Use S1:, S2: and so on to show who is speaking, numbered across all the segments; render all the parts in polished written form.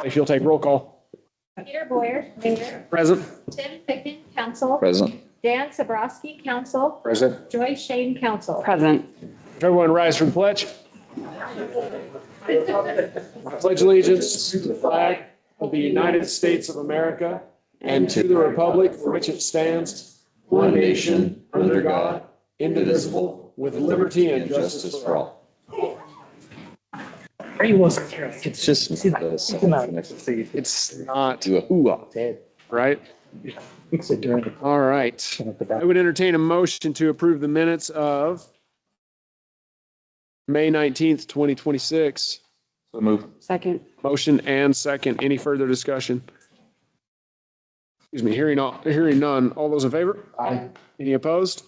S1: If you'll take roll call.
S2: Peter Boyer, Mayor.
S1: Present.
S2: Tim Ficken, Council.
S3: Present.
S2: Dan Sabrowski, Council.
S1: Present.
S2: Joyce Shane, Council.
S4: Present.
S1: Everyone rise for the pledge. I pledge allegiance to the flag of the United States of America and to the republic for which it stands, one nation, under God, indivisible, with liberty and justice for all.
S5: He wasn't here.
S3: It's just
S5: It's
S1: not,
S3: do a hoo-ah.
S1: right?
S5: during the.
S1: All right. I would entertain a motion to approve the minutes of May 19th, 2026.
S3: So move.
S4: Second.
S1: Motion and second. Any further discussion? Excuse me, hearing none. All those in favor?
S5: Aye.
S1: Any opposed?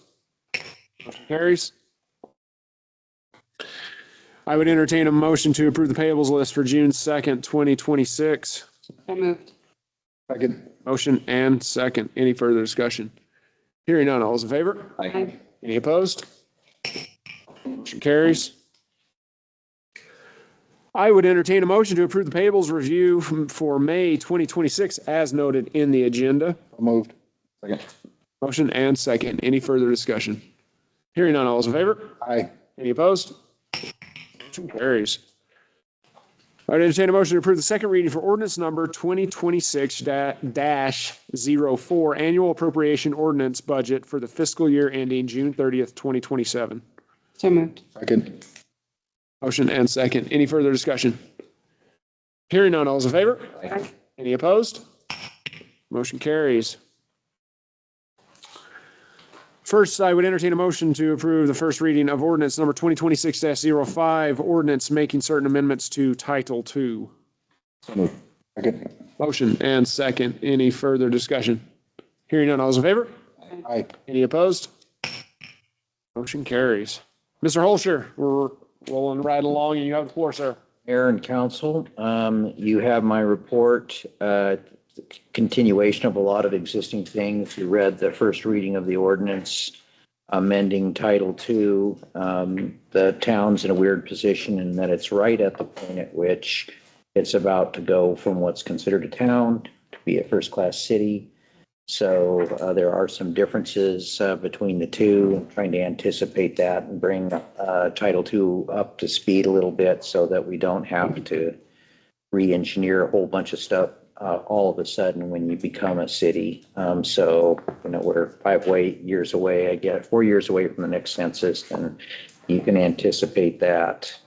S1: Motion carries. I would entertain a motion to approve the payables list for June 2nd, 2026.
S4: So moved.
S1: Second. Motion and second. Any further discussion? Hearing none. All those in favor?
S4: Aye.
S1: Any opposed? Motion carries. I would entertain a motion to approve the payables review for May 2026 as noted in the agenda.
S3: Moved. Second.
S1: Motion and second. Any further discussion? Hearing none. All those in favor?
S3: Aye.
S1: Any opposed? Motion carries. I would entertain a motion to approve the second reading for ordinance number 2026-04, annual appropriation ordinance budget for the fiscal year ending June 30th, 2027.
S4: So moved.
S3: Second.
S1: Motion and second. Any further discussion? Hearing none. All those in favor?
S3: Aye.
S1: Any opposed? Motion carries. First, I would entertain a motion to approve the first reading of ordinance number 2026-05, ordinance making certain amendments to Title II.
S3: So moved. Second.
S1: Motion and second. Any further discussion? Hearing none. All those in favor?
S3: Aye.
S1: Any opposed? Motion carries. Mr. Holscher, we're rolling right along and you have the floor, sir.
S6: Mayor and council, you have my report, continuation of a lot of existing things. You read the first reading of the ordinance amending Title II. The town's in a weird position in that it's right at the point at which it's about to go from what's considered a town to be a first-class city. So there are some differences between the two. I'm trying to anticipate that and bring Title II up to speed a little bit so that we don't have to re-engineer a whole bunch of stuff all of a sudden when you become a city. So, we're 5 years away, I get 4 years away from the next census, and you can anticipate that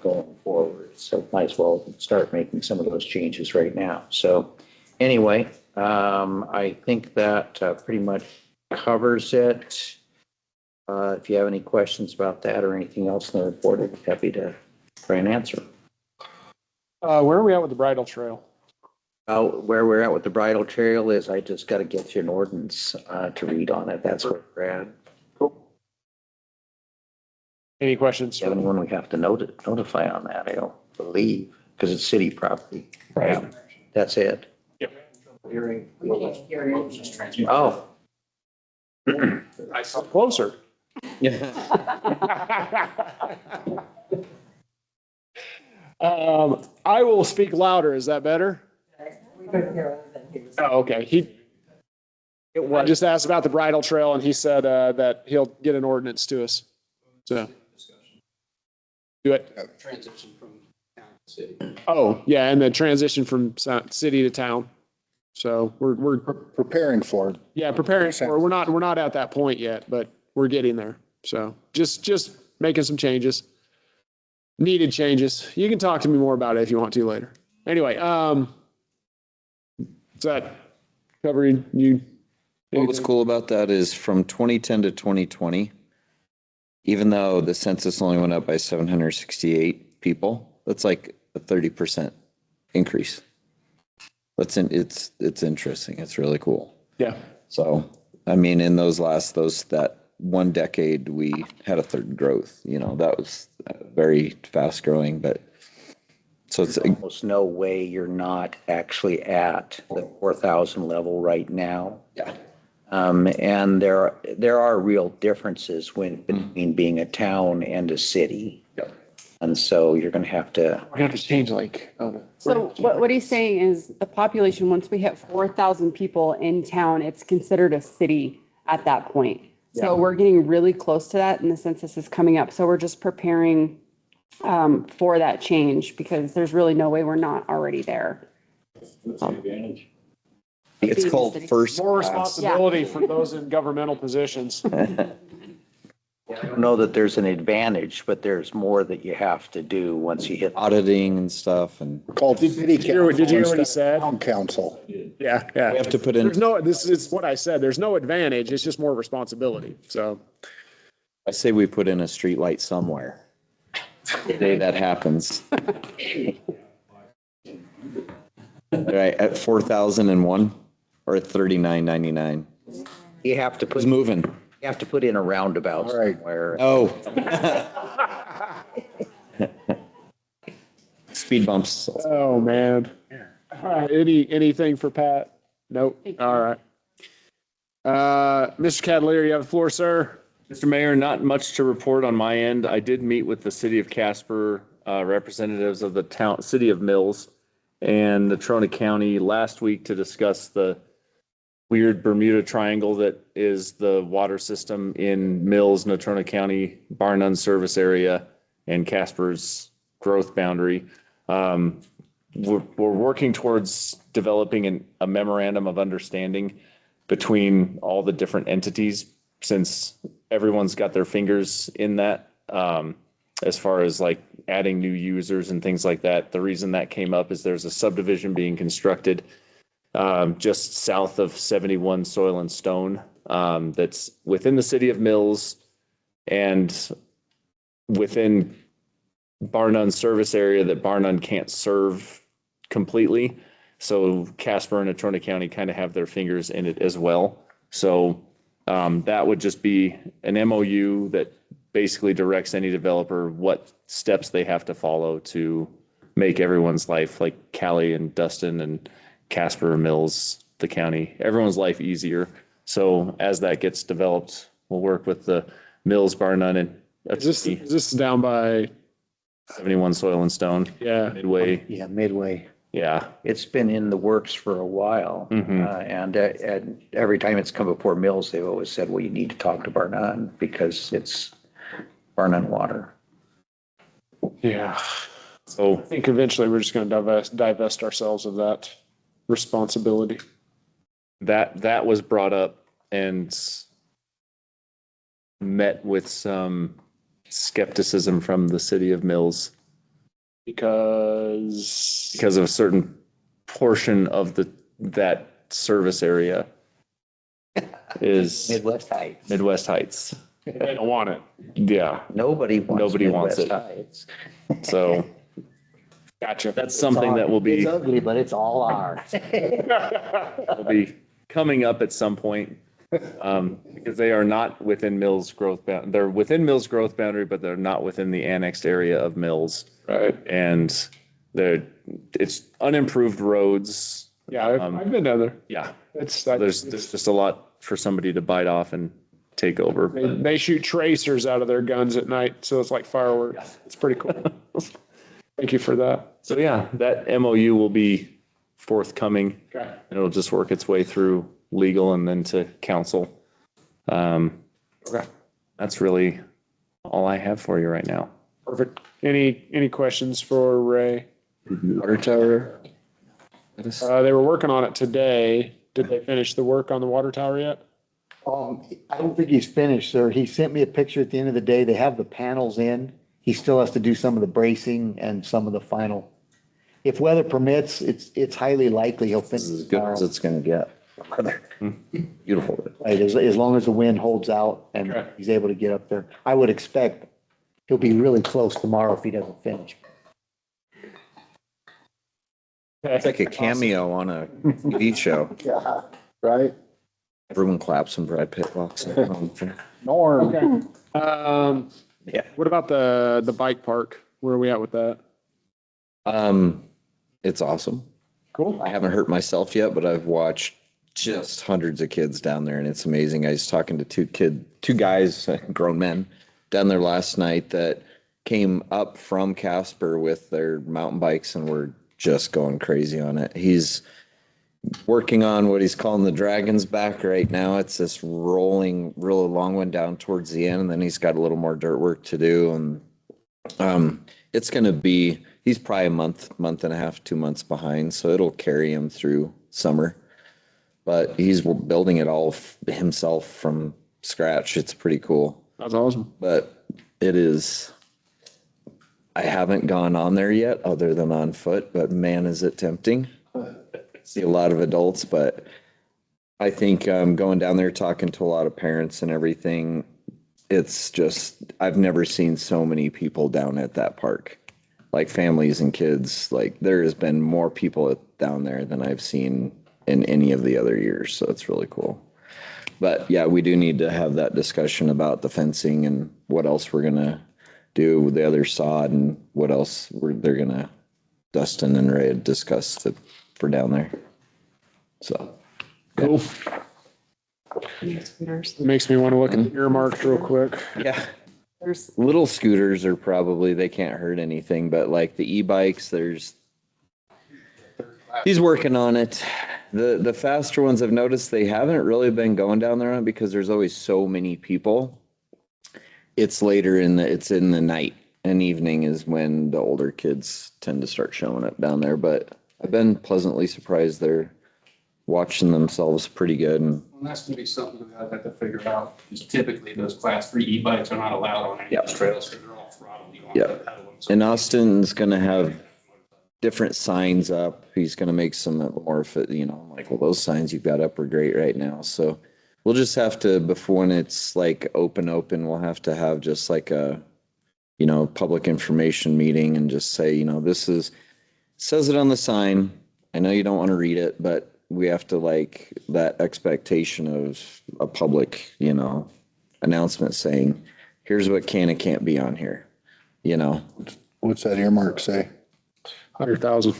S6: going forward. So might as well start making some of those changes right now. So anyway, I think that pretty much covers it. If you have any questions about that or anything else in the report, I'd be happy to try and answer.
S1: Where are we at with the bridle trail?
S6: Where we're at with the bridal trail is I just got to get you an ordinance to read on it. That's where we're at.
S1: Any questions?
S6: The other one we have to notify on that, I don't believe, because it's city property.
S1: Right.
S6: That's it.
S5: Hearing.
S6: Oh.
S1: I saw closer. I will speak louder. Is that better? Oh, okay. I just asked about the bridle trail and he said that he'll get an ordinance to us. So do it.
S7: Transition from town to city.
S1: Oh, yeah. And the transition from city to town. So we're
S3: Preparing for it.
S1: yeah, preparing for it. We're not at that point yet, but we're getting there. So just making some changes. Needed changes. You can talk to me more about it if you want to later. Anyway, is that covering you?
S8: What was cool about that is from 2010 to 2020, even though the census only went up by 768 people, that's like a 30% increase. It's interesting. It's really cool.
S1: Yeah.
S8: So, I mean, in that one decade, we had a third growth, that was very fast growing, but so it's
S6: Almost no way you're not actually at the 4,000 level right now.
S8: yeah.
S6: And there are real differences between being a town and a city.
S8: Yep.
S6: And so you're going to have to,
S1: We're gonna have to change like, oh no.
S4: So what he's saying is the population, once we hit 4,000 people in town, it's considered a city at that point. So we're getting really close to that and the census is coming up. So we're just preparing for that change because there's really no way we're not already there.
S8: It's called first
S1: More
S8: class.
S1: responsibility for those in governmental positions.
S6: I don't know that there's an advantage, but there's more that you have to do once you hit.
S8: Auditing and stuff, and
S3: Called city
S1: Did you hear what he
S3: council
S1: said?
S3: town council.
S1: Yeah,
S8: we
S1: yeah.
S8: have to put in,
S1: There's no, this is what I said. There's no advantage. It's just more responsibility. So.
S8: I say we put in a street light somewhere. The day that happens. All right, at 4,001 or at 39.99?
S6: You have to
S8: Who's
S6: put,
S8: moving?
S6: you have to put in a roundabout
S3: All right.
S6: somewhere.
S8: Oh. Speed bumps.
S1: Oh, man. All right, anything for Pat? Nope.
S4: Thank you.
S1: All right. Mr. Cavalier, you have the floor, sir.
S9: Mr. Mayor, not much to report on my end. I did meet with the city of Casper, representatives of the city of Mills and Natrona County last week to discuss the weird Bermuda Triangle that is the water system in Mills, Natrona County, Bar None service area, and Casper's growth boundary. We're working towards developing a memorandum of understanding between all the different entities, since everyone's got their fingers in that, as far as like adding new users and things like that. The reason that came up is there's a subdivision being constructed just south of 71 Soil and Stone, that's within the city of Mills and within Bar None service area that Bar None can't serve completely. So Casper and Natrona County kind of have their fingers in it as well. So that would just be an MOU that basically directs any developer what steps they have to follow to make everyone's life, like Callie and Dustin and Casper, Mills, the county, everyone's life easier. So as that gets developed, we'll work with the Mills, Bar None, and
S1: Is this down by,
S9: 71 Soil and Stone,
S1: yeah,
S9: Midway.
S6: Yeah, Midway.
S9: Yeah.
S6: It's been in the works for a while. And every time it's come before Mills, they've always said, well, you need to talk to Bar None because it's Bar None water.
S1: yeah.
S9: So
S1: I think eventually we're just going to divest ourselves of that responsibility.
S9: that was brought up and met with some skepticism from the city of Mills
S1: Because
S9: of a certain portion of that service area is
S6: Midwest Heights.
S9: Midwest Heights.
S1: they don't want it.
S9: Yeah.
S6: Nobody wants
S9: Nobody wants
S6: Midwest
S9: it.
S6: Heights.
S9: So
S1: Gotcha.
S9: that's something that will be,
S6: ugly, but it's all ours.
S9: will be coming up at some point. Because they are not within Mills growth bound. They're within Mills growth boundary, but they're not within the annexed area of Mills.
S1: Right.
S9: And it's unimproved roads.
S1: Yeah, I've been down there.
S9: Yeah.
S1: It's,
S9: There's just a lot for somebody to bite off and take over.
S1: they shoot tracers out of their guns at night, so it's like fireworks. It's pretty cool. Thank you for that.
S9: So yeah, that MOU will be forthcoming.
S1: Okay.
S9: And it'll just work its way through legal and then to council.
S1: Okay.
S9: That's really all I have for you right now.
S1: Perfect. Any questions for Ray?
S8: Water tower.
S1: They were working on it today. Did they finish the work on the water tower yet?
S5: I don't think he's finished, sir. He sent me a picture at the end of the day. They have the panels in. He still has to do some of the bracing and some of the final. If weather permits, it's highly likely he'll finish
S8: As good as
S5: tomorrow.
S8: it's gonna get. Beautiful.
S5: Right, as long as the wind holds out and
S1: Okay.
S5: he's able to get up there. I would expect he'll be really close tomorrow if he doesn't finish.
S8: It's like a cameo on a TV show.
S3: Yeah, right?
S8: Everyone claps when Brad Pitt walks in.
S3: Norm.
S1: Okay.
S6: Yeah.
S1: What about the bike park? Where are we at with that?
S8: It's awesome.
S1: Cool.
S8: I haven't hurt myself yet, but I've watched just hundreds of kids down there and it's amazing. I was talking to two guys, grown men down there last night that came up from Casper with their mountain bikes and were just going crazy on it. He's working on what he's calling the Dragon's Back right now. It's this rolling, really long one down towards the end, and then he's got a little more dirt work to do. And it's going to be, he's probably a month and a half, 2 months behind, so it'll carry him through summer. But he's building it all himself from scratch. It's pretty cool.
S1: That's awesome.
S8: But it is, I haven't gone on there yet other than on foot, but man, is it tempting. See a lot of adults, but I think going down there talking to a lot of parents and everything, it's just, I've never seen so many people down at that park, like families and kids. Like there has been more people down there than I've seen in any of the other years. So it's really cool. But yeah, we do need to have that discussion about the fencing and what else we're going to do with the other sod and what else they're going to, Dustin and Ray had discussed for down there. So.
S1: Cool. It makes me want to look at the earmarks real quick.
S8: Yeah.
S4: There's,
S8: Little scooters are probably, they can't hurt anything, but like the e-bikes, he's working on it. The faster ones I've noticed, they haven't really been going down there on because there's always so many people. It's later it's in the night and evening is when the older kids tend to start showing up down there, but I've been pleasantly surprised they're watching themselves pretty good. And
S7: Well, that's gonna be something that I've had to figure out, because typically those class 3 e-bikes are not allowed on any of those trails, because they're all throttled. You don't have to pedal them. So-
S8: And Austin's gonna have different signs up. He's gonna make some more fit, I'm like, well, those signs you've got up are great right now. So we'll just have to, before when it's like open, we'll have to have just like a, public information meeting and just say, says it on the sign. I know you don't want to read it, but we have to like that expectation of a public, announcement saying, here's what can and can't be on here,
S3: What's that earmark say?
S1: 100,000.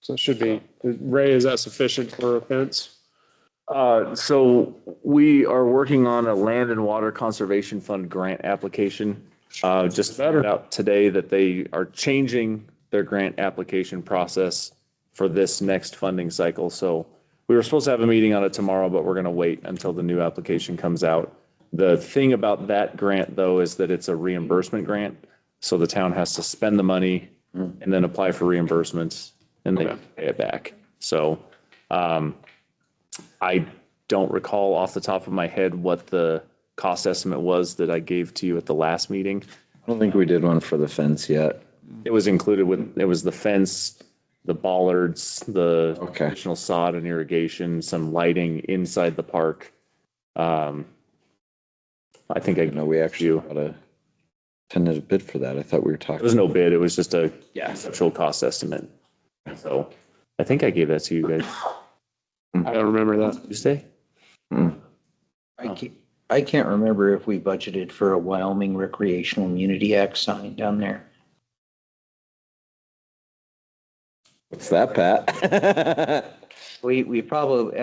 S1: So it should be, Ray, is that sufficient for a fence?
S9: So we are working on a Land and Water Conservation Fund grant application. Just found out today that they are changing their grant application process for this next funding cycle. So we were supposed to have a meeting on it tomorrow, but we're going to wait until the new application comes out. The thing about that grant, though, is that it's a reimbursement grant. So the town has to spend the money and then apply for reimbursements and they pay it back. So I don't recall off the top of my head what the cost estimate was that I gave to you at the last meeting.
S8: I don't think we did one for the fence yet.
S9: It was included it was the fence, the bollards, the
S8: Okay.
S9: additional sod and irrigation, some lighting inside the park. I think
S8: No, we actually got a tentative bid for that. I thought we were
S9: it
S8: talking.
S9: was no bid. It was just a conceptual cost estimate. So I think I gave that to you guys
S1: I don't remember that.
S9: Tuesday.
S6: I can't remember if we budgeted for a Wyoming Recreational Immunity Act sign down there.
S8: What's that, Pat?
S6: We probably,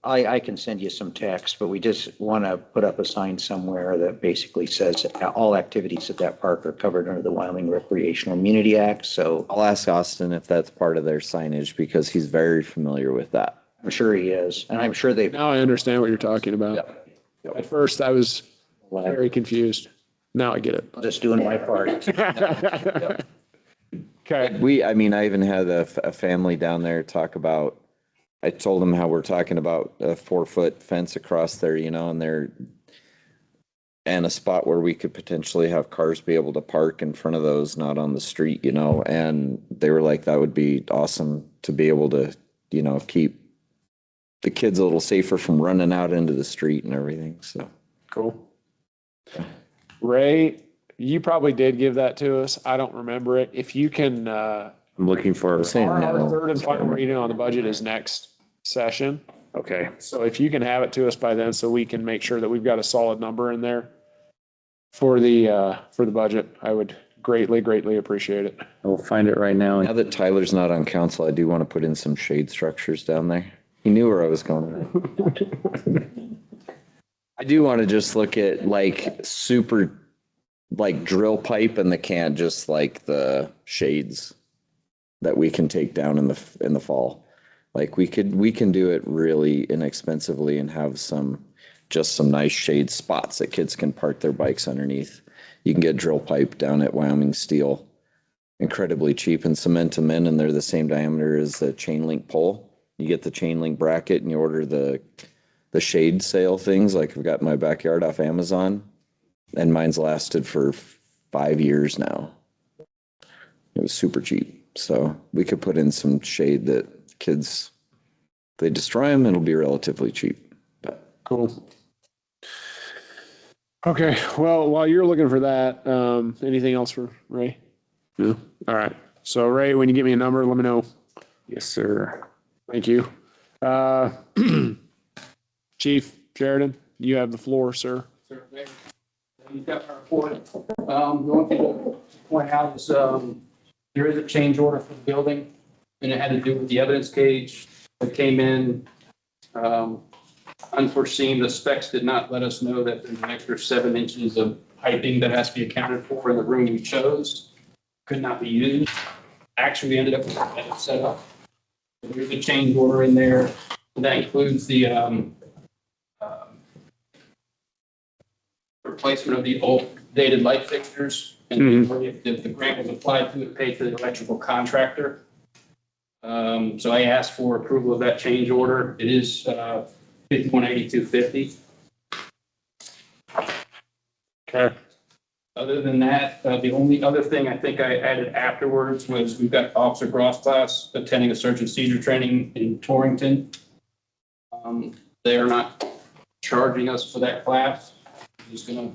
S6: I can send you some text, but we just want to put up a sign somewhere that basically says all activities at that park are covered under the Wyoming Recreational Immunity Act. So
S8: I'll ask Austin if that's part of their signage because he's very familiar with that.
S6: I'm sure he is. And I'm sure they've,
S1: Now I understand what you're talking about. At first I was very confused. Now I get it.
S6: just doing my part.
S1: Okay.
S8: I even had a family down there talk about, I told them how we're talking about a 4-foot fence across there, and a spot where we could potentially have cars be able to park in front of those, not on the street, and they were like, that would be awesome to be able to, keep the kids a little safer from running out into the street and everything. So.
S1: Cool. Ray, you probably did give that to us. I don't remember it. If you can,
S9: I'm looking for.
S1: our third and final reading on the budget is next session.
S9: Okay.
S1: So if you can have it to us by then, so we can make sure that we've got a solid number in there for the budget, I would greatly appreciate it.
S9: I'll find it right now.
S8: Now that Tyler's not on council, I do want to put in some shade structures down there. He knew where I was going. I do want to just look at like super like drill pipe and the can, just like the shades that we can take down in the fall. Like we can do it really inexpensively and have some nice shade spots that kids can park their bikes underneath. You can get drill pipe down at Wyoming Steel, incredibly cheap, and cement them in, and they're the same diameter as the chain link pole. You get the chain link bracket and you order the shade sail things like I've got in my backyard off Amazon, and mine's lasted for 5 years now. It was super cheap. So we could put in some shade that kids, if they destroy them, it'll be relatively cheap. But
S1: Cool. Okay, well, while you're looking for that, anything else for Ray? No? All right. So Ray, when you give me a number, let me know.
S9: Yes, sir.
S1: Thank you. Chief Sheridan, you have the floor, sir.
S7: You've got my report. The only thing to point out is, there is a change order for the building, and it had to do with the evidence cage that came in. Unforeseen, the specs did not let us know that there's an extra 7 inches of piping that has to be accounted for in the room we chose. Could not be used. Actually, we ended up with a better setup. There's a change order in there. That includes the replacement of the old dated light fixtures. And the grant was applied to, it paid to the electrical contractor. So I asked for approval of that change order. It is $5182.50.
S1: Okay.
S7: Other than that, the only other thing I think I added afterwards was we've got Officer Gross class attending a search and seizure training in Torrington. They are not charging us for that class. It's only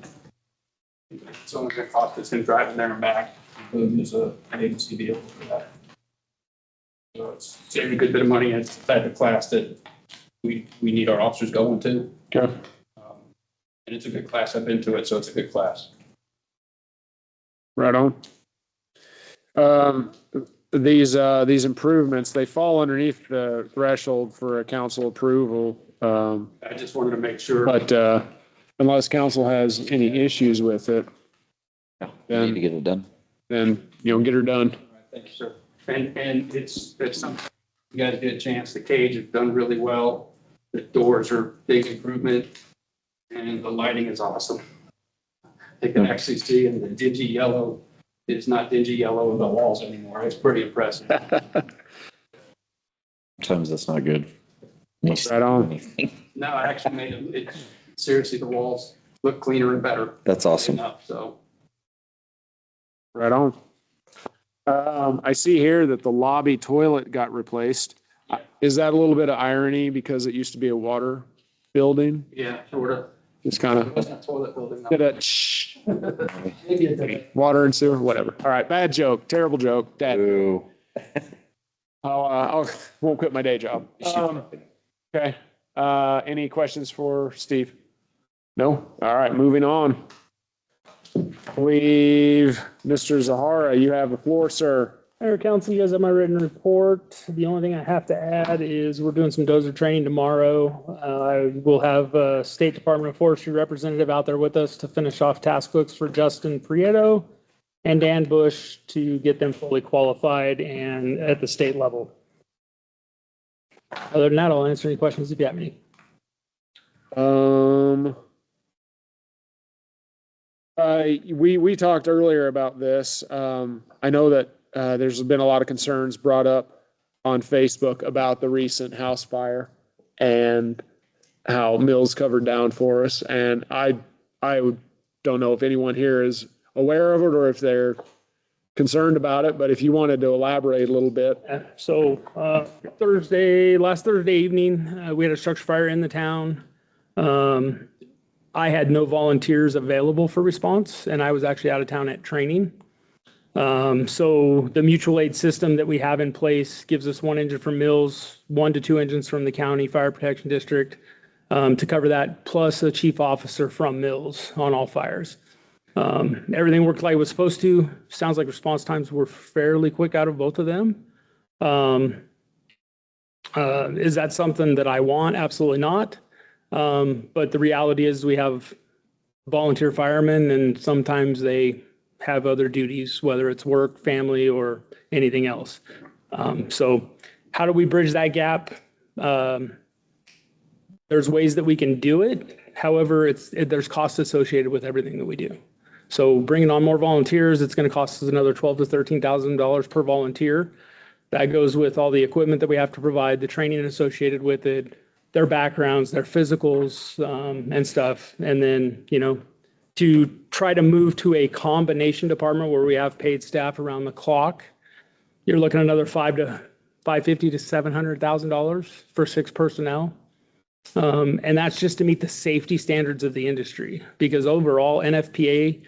S7: going to cost us him driving there and back. There's an agency vehicle for that. So it's saving a good bit of money. It's the type of class that we need our officers going to.
S1: Okay.
S7: And it's a good class. I've been to it, so it's a good class.
S1: Right on. These improvements, they fall underneath the threshold for a council approval.
S7: I just wanted to make sure.
S1: But unless council has any issues with it,
S8: we need to get it done.
S1: then, get her done.
S7: Thank you, sir. And it's something, you guys get a chance. The cage has done really well. The doors are big improvement, and the lighting is awesome. They can actually see, and the dingy yellow is not dingy yellow in the walls anymore. It's pretty impressive.
S8: Sometimes that's not good.
S1: Right on.
S7: No, I actually made it, seriously, the walls look cleaner and better.
S8: That's awesome.
S7: So.
S1: Right on. I see here that the lobby toilet got replaced. Is that a little bit of irony because it used to be a water building?
S7: Yeah, sort of.
S1: Just kind
S7: It
S1: of
S7: wasn't a toilet building.
S1: did a
S7: Maybe it did.
S1: water and sewer, whatever. All right, bad joke, terrible joke. Dad,
S8: Ooh.
S1: I won't quit my day job. Okay. Any questions for Steve? No? All right, moving on. Mr. Zahara, you have the floor, sir.
S10: Mayor, Council, you guys have my written report. The only thing I have to add is we're doing some dozer training tomorrow. I will have a State Department of Forestry representative out there with us to finish off task books for Justin Prieto and Dan Bush to get them fully qualified and at the state level. Other than that, I'll answer any questions if you have any.
S1: We talked earlier about this. I know that there's been a lot of concerns brought up on Facebook about the recent house fire and how Mills covered down for us. And I don't know if anyone here is aware of it or if they're concerned about it, but if you wanted to elaborate a little bit.
S10: So last Thursday evening, we had a structure fire in the town. I had no volunteers available for response, and I was actually out of town at training. So the mutual aid system that we have in place gives us 1 engine from Mills, 1 to 2 engines from the county fire protection district to cover that, plus a chief officer from Mills on all fires. Everything worked like it was supposed to. Sounds like response times were fairly quick out of both of them. Is that something that I want? Absolutely not. But the reality is we have volunteer firemen, and sometimes they have other duties, whether it's work, family, or anything else. So how do we bridge that gap? There's ways that we can do it. However, there's costs associated with everything that we do. So bringing on more volunteers, it's going to cost us another $12,000 to $13,000 per volunteer. That goes with all the equipment that we have to provide, the training associated with it, their backgrounds, their physicals, and stuff. And then, to try to move to a combination department where we have paid staff around the clock, you're looking at another $550,000 to $700,000 for 6 personnel. And that's just to meet the safety standards of the industry, because overall NFPA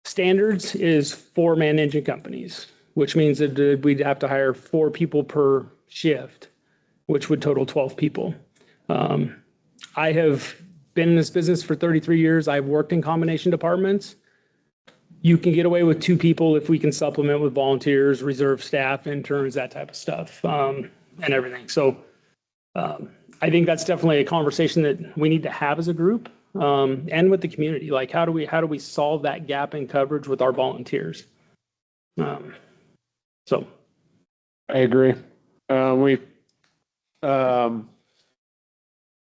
S10: standards is 4-man engine companies, which means that we'd have to hire 4 people per shift, which would total 12 people. I have been in this business for 33 years. I've worked in combination departments. You can get away with 2 people if we can supplement with volunteers, reserve staff, interns, that type of stuff, and everything. So I think that's definitely a conversation that we need to have as a group, and with the community. Like, how do we solve that gap in coverage with our volunteers? So
S1: I agree.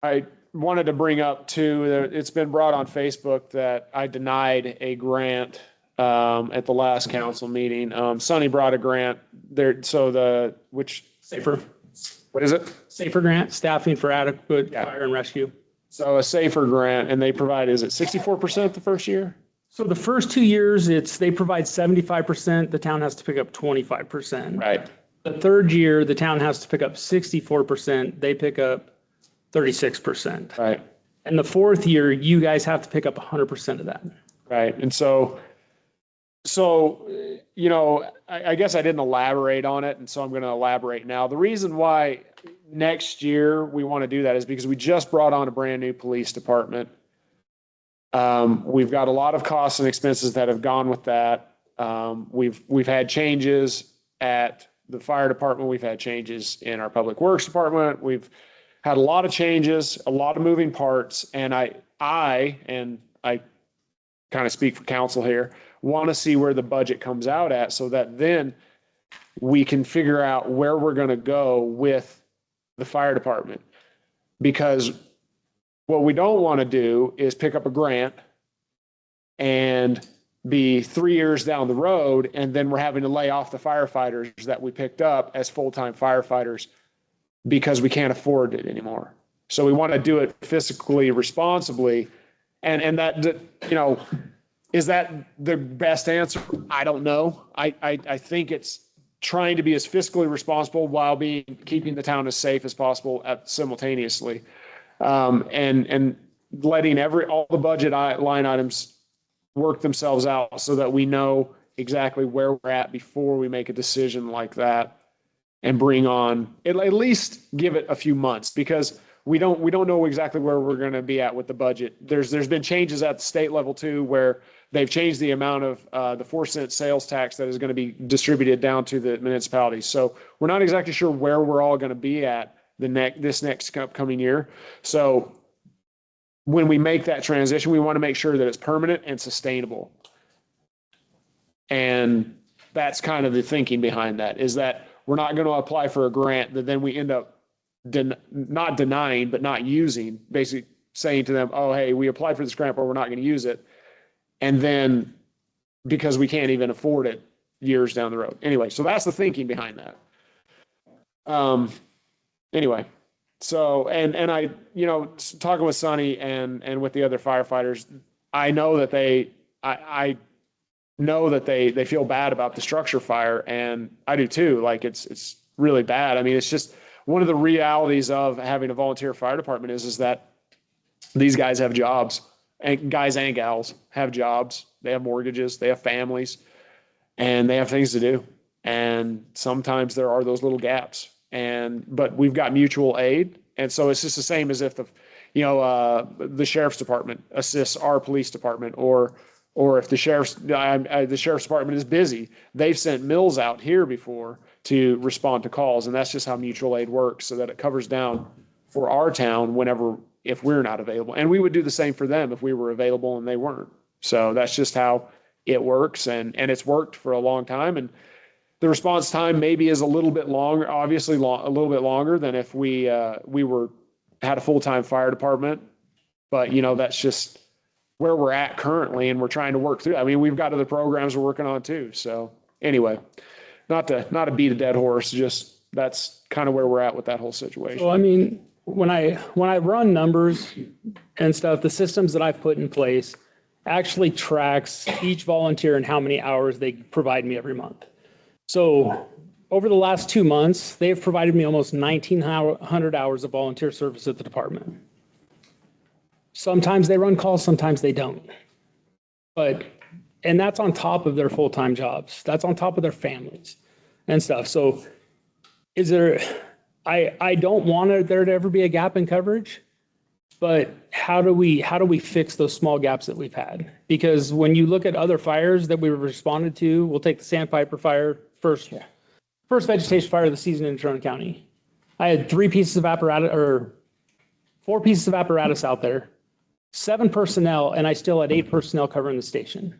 S1: I wanted to bring up too, it's been brought on Facebook that I denied a grant at the last council meeting. Sonny brought a grant there. So
S10: Safer
S1: what is it?
S10: Safer grant, staffing for adequate fire and rescue.
S1: So a Safer grant, and they provide, is it 64% the first year?
S10: So the first 2 years, they provide 75%. The town has to pick up 25%.
S1: Right.
S10: The third year, the town has to pick up 64%. They pick up 36%.
S1: Right.
S10: And the fourth year, you guys have to pick up 100% of that.
S1: Right. And so, I guess I didn't elaborate on it, and so I'm going to elaborate now. The reason why next year we want to do that is because we just brought on a brand new police department. We've got a lot of costs and expenses that have gone with that. We've had changes at the fire department. We've had changes in our public works department. We've had a lot of changes, a lot of moving parts, and I kind of speak for council here, want to see where the budget comes out at, so that then we can figure out where we're going to go with the fire department. Because what we don't want to do is pick up a grant and be 3 years down the road, and then we're having to lay off the firefighters that we picked up as full-time firefighters because we can't afford it anymore. So we want to do it fiscally responsibly. And that, is that the best answer? I don't know. I think it's trying to be as fiscally responsible while keeping the town as safe as possible simultaneously. And letting all the budget line items work themselves out so that we know exactly where we're at before we make a decision like that, and bring on, at least give it a few months, because we don't know exactly where we're going to be at with the budget. There's been changes at the state level too, where they've changed the amount of the 4-cent sales tax that is going to be distributed down to the municipalities. So we're not exactly sure where we're all going to be at this next upcoming year. So when we make that transition, we want to make sure that it's permanent and sustainable. And that's kind of the thinking behind that, is that we're not going to apply for a grant that then we end up not denying, but not using, basically saying to them, oh, hey, we applied for this grant, but we're not going to use it. And then because we can't even afford it years down the road. Anyway, so that's the thinking behind that. Anyway, so, and I, talking with Sonny and with the other firefighters, I know that I know that they feel bad about the structure fire, and I do too. Like, it's really bad. I mean, it's just one of the realities of having a volunteer fire department is that these guys have jobs, and guys and gals have jobs. They have mortgages, they have families, and they have things to do. And sometimes there are those little gaps, but we've got mutual aid. And so it's just the same as if the sheriff's department assists our police department, or if the sheriff's department is busy, they've sent mills out here before to respond to calls. And that's just how mutual aid works, so that it covers down for our town whenever, if we're not available. And we would do the same for them if we were available and they weren't. So that's just how it works. And it's worked for a long time. And the response time maybe is a little bit longer, obviously a little bit longer than if we had a full-time fire department. But, you know, that's just where we're at currently, and we're trying to work through. I mean, we've got other programs we're working on too. So anyway, not to beat a dead horse, just that's kind of where we're at with that whole situation.
S10: So, I mean, when I run numbers and stuff, the systems that I've put in place actually tracks each volunteer and how many hours they provide me every month. So over the last 2 months, they've provided me almost 1,900 hours of volunteer service at the department. Sometimes they run calls, sometimes they don't. And that's on top of their full-time jobs. That's on top of their families and stuff. So I don't want there to ever be a gap in coverage, but how do we fix those small gaps that we've had? Because when you look at other fires that we've responded to, we'll take the Sandpiper fire first vegetation fire of the season in Trona County. I had 4 pieces of apparatus out there, 7 personnel, and I still had 8 personnel covering the station.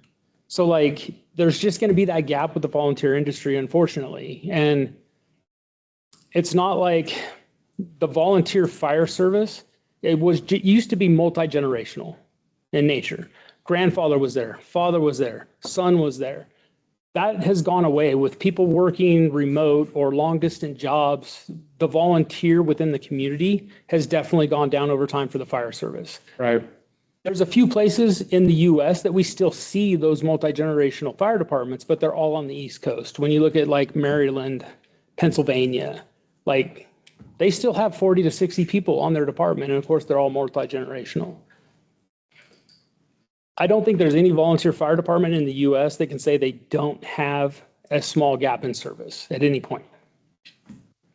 S10: So like, there's just going to be that gap with the volunteer industry, unfortunately. And it's not like the volunteer fire service, it used to be multi-generational in nature. Grandfather was there, father was there, son was there. That has gone away with people working remote or long distance jobs. The volunteer within the community has definitely gone down over time for the fire service.
S1: Right.
S10: There's a few places in the US that we still see those multi-generational fire departments, but they're all on the East Coast. When you look at like Maryland, Pennsylvania, like they still have 40 to 60 people on their department. And of course, they're all multi-generational. I don't think there's any volunteer fire department in the US that can say they don't have a small gap in service at any point.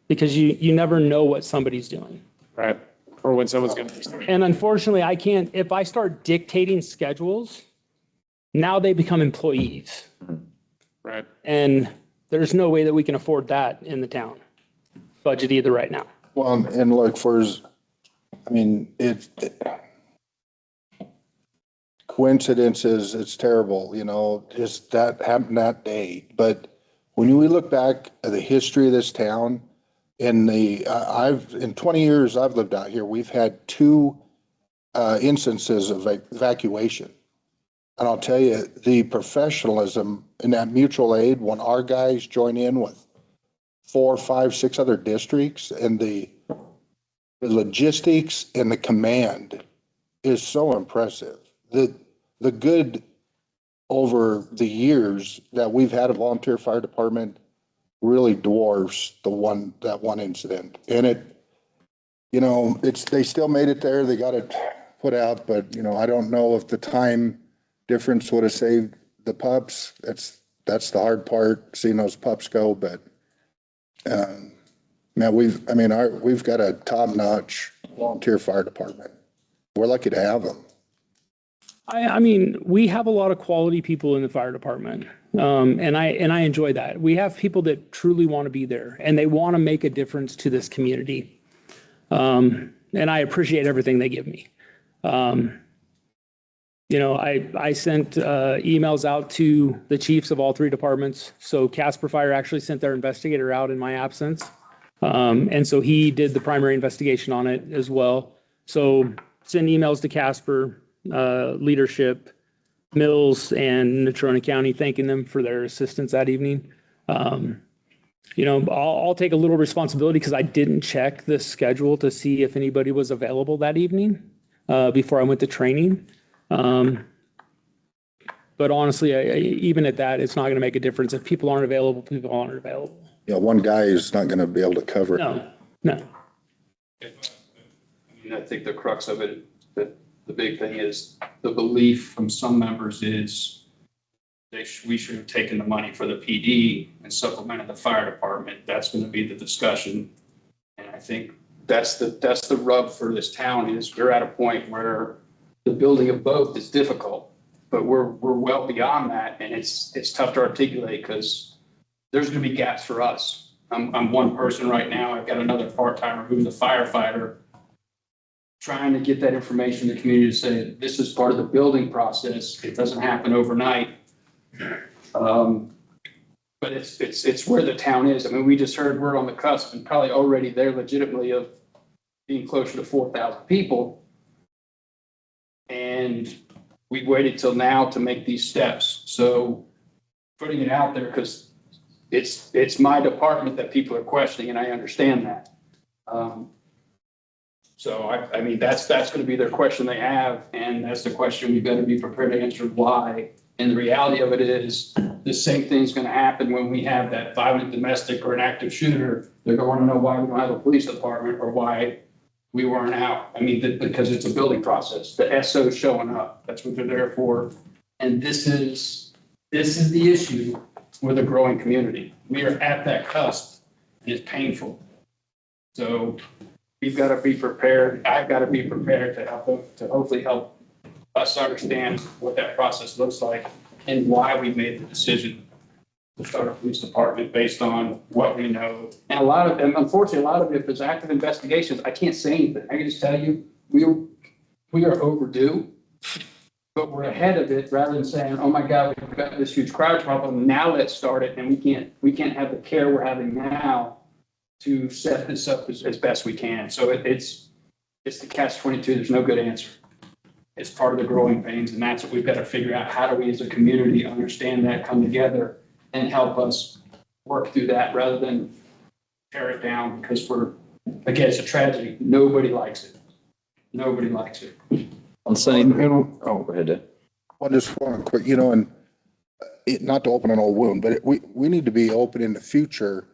S10: Because you never know what somebody's doing.
S1: Right. Or when someone's going to.
S10: And unfortunately, I can't, if I start dictating schedules, now they become employees.
S1: Right.
S10: And there's no way that we can afford that in the town budget either right now.
S3: Well, and look, coincidences, it's terrible, you know, just that happened that day. But when we look back at the history of this town, in 20 years I've lived out here, we've had 2 instances of evacuation. And I'll tell you, the professionalism in that mutual aid, when our guys join in with 4, 5, 6 other districts, and the logistics and the command is so impressive. The good over the years that we've had a volunteer fire department really dwarfs that one incident. And they still made it there. They got it put out, but I don't know if the time difference would have saved the pups. That's the hard part, seeing those pups go. But man, we've got a top-notch volunteer fire department. We're lucky to have them.
S10: I mean, we have a lot of quality people in the fire department, and I enjoy that. We have people that truly want to be there, and they want to make a difference to this community. And I appreciate everything they give me. I sent emails out to the chiefs of all 3 departments. So Casper Fire actually sent their investigator out in my absence. And so he did the primary investigation on it as well. So send emails to Casper, leadership, Mills, and Natrona County, thanking them for their assistance that evening. I'll take a little responsibility because I didn't check the schedule to see if anybody was available that evening before I went to training. But honestly, even at that, it's not going to make a difference. If people aren't available, people aren't available.
S3: Yeah, one guy is not going to be able to cover it.
S10: No.
S7: I think the crux of it, the big thing is the belief from some members is we should have taken the money for the PD and supplemented the fire department. That's going to be the discussion. And I think that's the rub for this town is we're at a point where the building of both is difficult, but we're well beyond that. And it's tough to articulate because there's going to be gaps for us. I'm one person right now. I've got another part-timer who's a firefighter. trying to get that information to the community to say, this is part of the building process. It doesn't happen overnight. But it's where the town is. I mean, we just heard we're on the cusp and probably already there legitimately of being closer to 4,000 people. And we waited till now to make these steps. So putting it out there, because it's my department that people are questioning, and I understand that. So I mean, that's going to be their question they have, and that's the question we better be prepared to answer why. And the reality of it is, the same thing's going to happen when we have that violent domestic or an active shooter. They're going to want to know why we don't have a police department or why we weren't out. I mean, because it's a building process. The SO showing up, that's what they're there for. And this is the issue with a growing community. We are at that cusp, and it's painful. So we've got to be prepared. I've got to be prepared to hopefully help us understand what that process looks like and why we made the decision to start a police department based on what we know. And unfortunately, a lot of it, if there's active investigations, I can't say anything. I can just tell you, we are overdue, but we're ahead of it rather than saying, oh my God, we've got this huge crowd problem. Now let's start it. And we can't have the care we're having now to set this up as best we can. So it's the catch-22. There's no good answer. It's part of the growing pains, and that's what we've got to figure out. How do we as a community understand that, come together, and help us work through that rather than tear it down? Because again, it's a tragedy. Nobody likes it. Nobody likes it.
S8: On Sunny,
S3: And
S8: go ahead.
S3: just one quick, and not to open an old wound, but we need to be open in the future.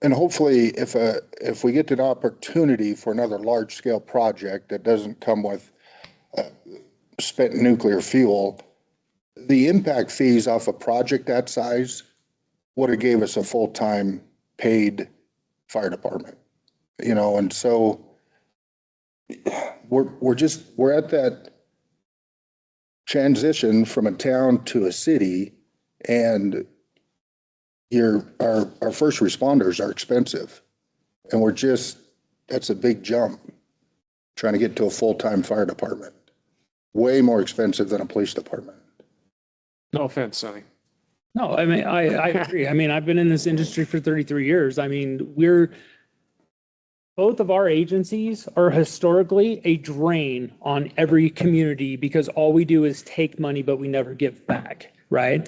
S3: And hopefully if we get an opportunity for another large scale project that doesn't come with spent nuclear fuel, the impact fees off a project that size would have gave us a full-time paid fire department, and so we're at that transition from a town to a city, and our first responders are expensive, and that's a big jump trying to get to a full-time fire department. Way more expensive than a police department.
S1: No offense, Sonny.
S10: No, I mean, I agree. I mean, I've been in this industry for 33 years. I mean, both of our agencies are historically a drain on every community because all we do is take money, but we never give back, right?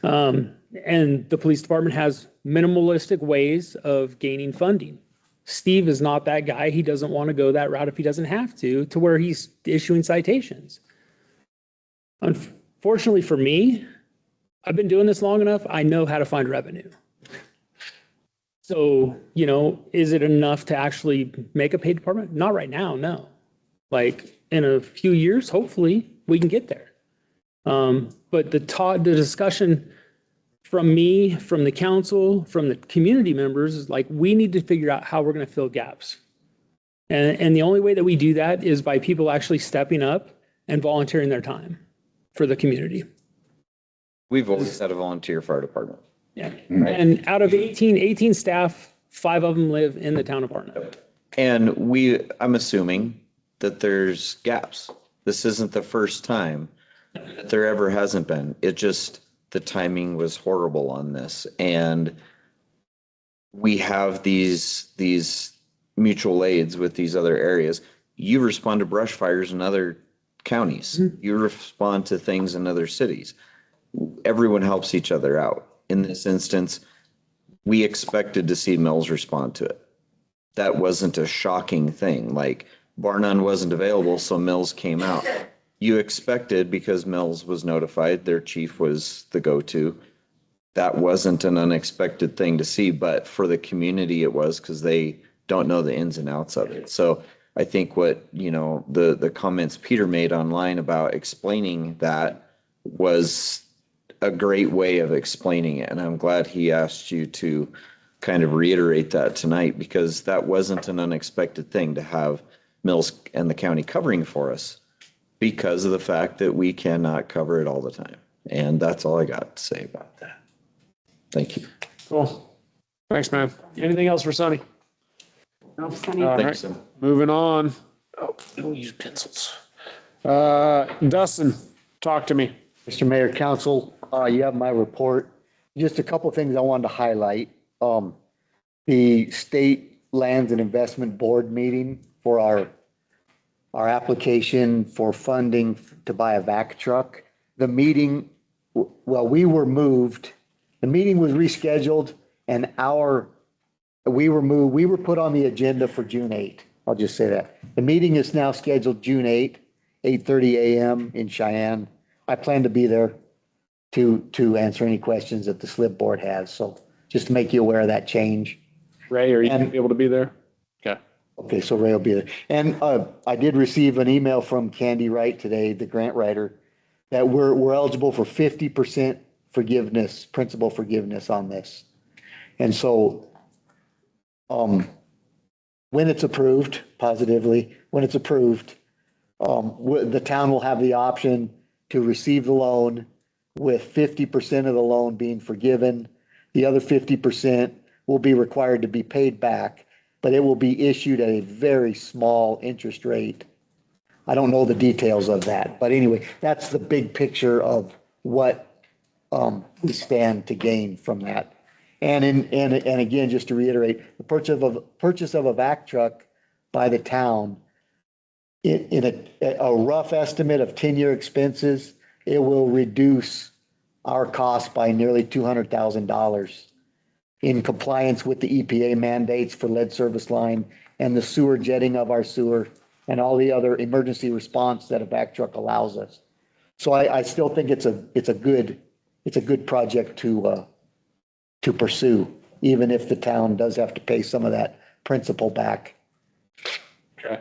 S10: And the police department has minimalistic ways of gaining funding. Steve is not that guy. He doesn't want to go that route if he doesn't have to where he's issuing citations. Unfortunately for me, I've been doing this long enough. I know how to find revenue. So, is it enough to actually make a paid department? Not right now, no. Like in a few years, hopefully we can get there. But the discussion from me, from the council, from the community members is like, we need to figure out how we're going to fill gaps. And the only way that we do that is by people actually stepping up and volunteering their time for the community.
S8: We've always had a volunteer fire department.
S10: Yeah. Right. And out of 18 staff, 5 of them live in the town of Barnett.
S8: And I'm assuming that there's gaps. This isn't the first time that there ever hasn't been. It just, the timing was horrible on this. And we have these mutual aids with these other areas. You respond to brush fires in other counties. Mm-hmm. You respond to things in other cities. Everyone helps each other out. In this instance, we expected to see Mills respond to it. That wasn't a shocking thing. Like Barnum wasn't available, so Mills came out. You expected, because Mills was notified, their chief was the go-to. That wasn't an unexpected thing to see, but for the community it was, because they don't know the ins and outs of it. So I think what, the comments Peter made online about explaining that was a great way of explaining it. And I'm glad he asked you to kind of reiterate that tonight, because that wasn't an unexpected thing to have Mills and the county covering for us, because of the fact that we cannot cover it all the time. And that's all I got to say about that. Thank you.
S1: Cool. Thanks, man. Anything else for Sonny?
S4: Sunny.
S1: All
S8: Think
S1: right,
S8: so.
S1: moving on. Oh, don't use pencils. Dustin, talk to me.
S5: Mr. Mayor, Council, you have my report. Just a couple of things I wanted to highlight. The State Lands and Investment Board meeting for our application for funding to buy a vac truck. The meeting, well, we were moved. The meeting was rescheduled and we were put on the agenda for June 8th. I'll just say that. The meeting is now scheduled June 8th, 8:30 a.m. in Cheyenne. I plan to be there to answer any questions that the SLIP board has. So just to make you aware of that change.
S1: Ray, are you
S5: And-
S1: able to be there? Okay.
S5: Okay, so Ray will be there. And I did receive an email from Candy Wright today, the grant writer, that we're eligible for 50% forgiveness, principal forgiveness on this. And so when it's approved positively, when it's approved, the town will have the option to receive the loan with 50% of the loan being forgiven. The other 50% will be required to be paid back, but it will be issued at a very small interest rate. I don't know the details of that, but anyway, that's the big picture of what we stand to gain from that. And again, just to reiterate, the purchase of a vac truck by the town, in a rough estimate of 10-year expenses, it will reduce our cost by nearly $200,000 in compliance with the EPA mandates for lead service line and the sewer jetting of our sewer and all the other emergency response that a vac truck allows us. So I still think it's a good project to pursue, even if the town does have to pay some of that principal back.
S1: Okay.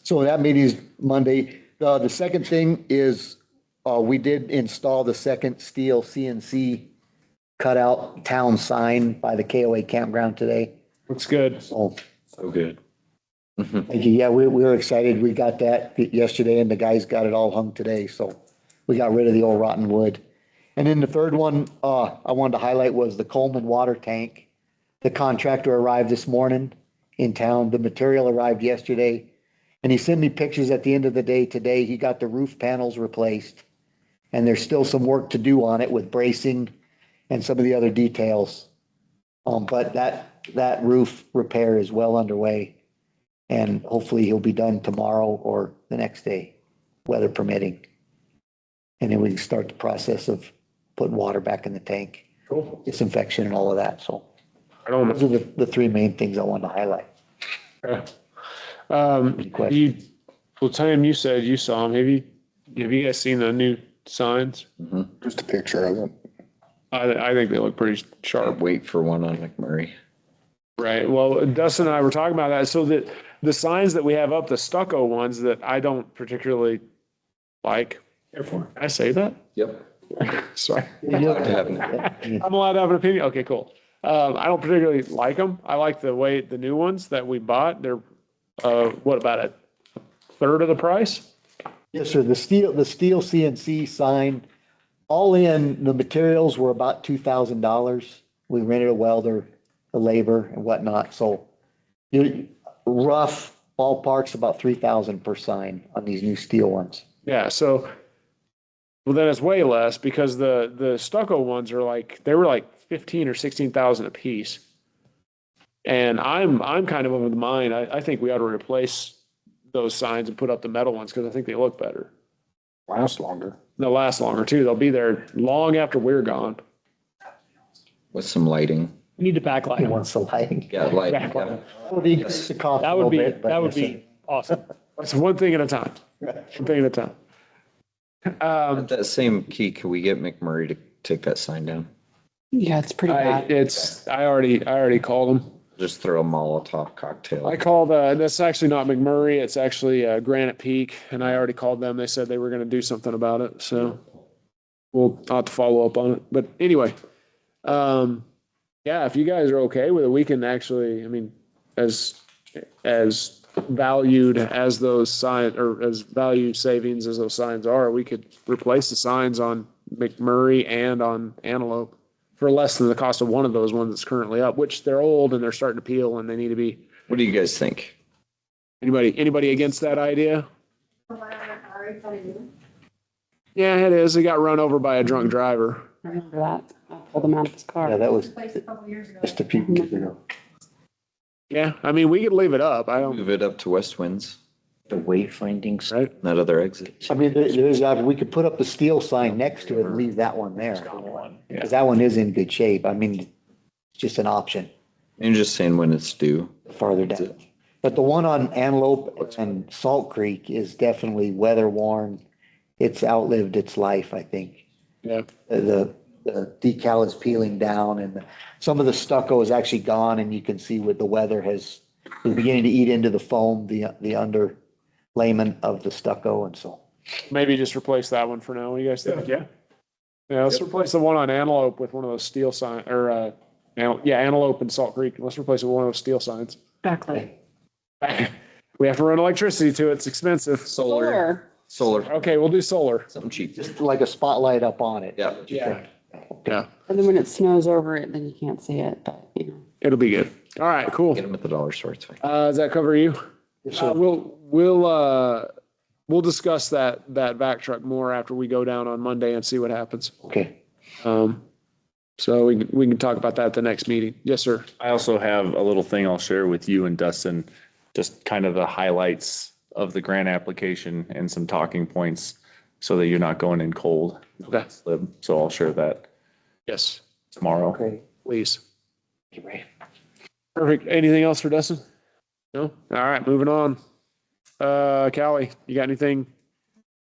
S5: So that meeting is Monday. The second thing is, we did install the second steel CNC cutout town sign by the KOA campground today.
S1: Looks good.
S5: So,
S8: So good.
S5: thank you. Yeah, we were excited. We got that yesterday and the guys got it all hung today. So we got rid of the old rotten wood. And then the third one, I wanted to highlight was the Coleman water tank. The contractor arrived this morning in town. The material arrived yesterday. And he sent me pictures at the end of the day today. He got the roof panels replaced. And there's still some work to do on it with bracing and some of the other details. But that roof repair is well underway. And hopefully he'll be done tomorrow or the next day, weather permitting. And then we can start the process of putting water back in the tank,
S1: Cool.
S5: disinfection and all of that. So
S1: I don't
S5: those are the three main things I wanted to highlight.
S1: know.
S5: questions?
S1: Well, Tim, you said you saw them. Have you guys seen the new signs?
S3: Just a picture of it.
S1: I think they look pretty sharp.
S8: Wait for one on McMurray.
S1: Right. Well, Dustin and I were talking about that. So the signs that we have up, the stucco ones that I don't particularly like. Therefore, can I say that?
S8: Yep.
S1: Sorry.
S8: To have it.
S1: I'm allowed to have an opinion. Okay, cool. I don't particularly like them. I like the new ones that we bought. They're, what about a third of the price?
S5: Yes, sir. The steel CNC sign, all in, the materials were about $2,000. We rented a welder, the labor and whatnot. So you rough ballpark's about 3,000 per sign on these new steel ones.
S1: Yeah. So, well, then it's way less because the stucco ones they were like 15 or 16,000 a piece. And I'm kind of of the mind, I think we ought to replace those signs and put up the metal ones because I think they look better.
S3: Last longer.
S1: They'll last longer too. They'll be there long after we're gone.
S8: With some lighting.
S10: We need to backlight
S5: He
S10: them.
S5: wants the lighting.
S8: Yeah, light.
S1: Backlight.
S8: Yeah.
S5: That would increase the cost a
S10: That
S5: little
S10: would be,
S5: bit. but
S10: that would
S5: yes,
S10: be awesome.
S1: It's one thing at a time. One thing at a time.
S8: At that same key, could we get McMurray to take that sign down?
S4: Yeah, it's pretty bad.
S1: I already called them.
S8: Just throw a Molotov cocktail.
S1: I called, that's actually not McMurray. It's actually Granite Peak. And I already called them. They said they were going to do something about it. So we'll have to follow up on it. But anyway, yeah, if you guys are okay with it, we can actually, I mean, as valued as those signs or as value savings as those signs are, we could replace the signs on McMurray and on Antelope for less than the cost of one of those ones that's currently up, which they're old and they're starting to peel and they need to be
S8: What do you guys think?
S1: Anybody against that idea? Yeah, it is. He got run over by a drunk driver.
S4: I remember that. I pulled him out of his
S5: Yeah,
S4: car.
S5: that was
S2: Place a couple years ago.
S5: just a few years ago.
S1: Yeah, I mean, we could leave it up. I don't,
S8: Move it up to West Winds,
S6: The wayfinding.
S1: right?
S8: that other exit.
S5: I mean, there's, we could put up the steel sign next to it and leave that one there. Because that one is in good shape. I mean, it's just an option
S8: You're just saying when it's due.
S5: farther down. But the one on Antelope and Salt Creek is definitely weather worn. It's outlived its life, I think.
S1: Yeah.
S5: The decal is peeling down and some of the stucco is actually gone and you can see what the weather is beginning to eat into the foam, the underlayment of the stucco and so.
S1: Maybe just replace that one for now. What do you guys think? Yeah. Yeah, let's replace the one on Antelope with one of those steel sign, or, Antelope and Salt Creek. Let's replace it with one of those steel signs.
S4: Backlight.
S1: We have to run electricity to it. It's expensive.
S8: Solar.
S1: Okay, we'll do solar.
S8: Something cheap.
S5: Just like a spotlight up on it.
S8: Yeah.
S1: Yeah. Yeah,
S4: And then when it snows over it, then you can't see it, but you know.
S1: it'll be good. All right, cool.
S8: Get them at the dollar store. It's fine.
S1: Does that cover you?
S5: Yes, sir.
S1: We'll discuss that vac truck more after we go down on Monday and see what happens.
S5: Okay.
S1: So we can talk about that at the next meeting. Yes, sir.
S9: I also have a little thing I'll share with you and Dustin, just kind of the highlights of the grant application and some talking points so that you're not going in cold.
S1: Okay.
S9: So I'll share that
S1: Yes,
S9: tomorrow.
S5: Okay.
S1: please. Perfect. Anything else for Dustin? No? All right, moving on. Callie, you got anything?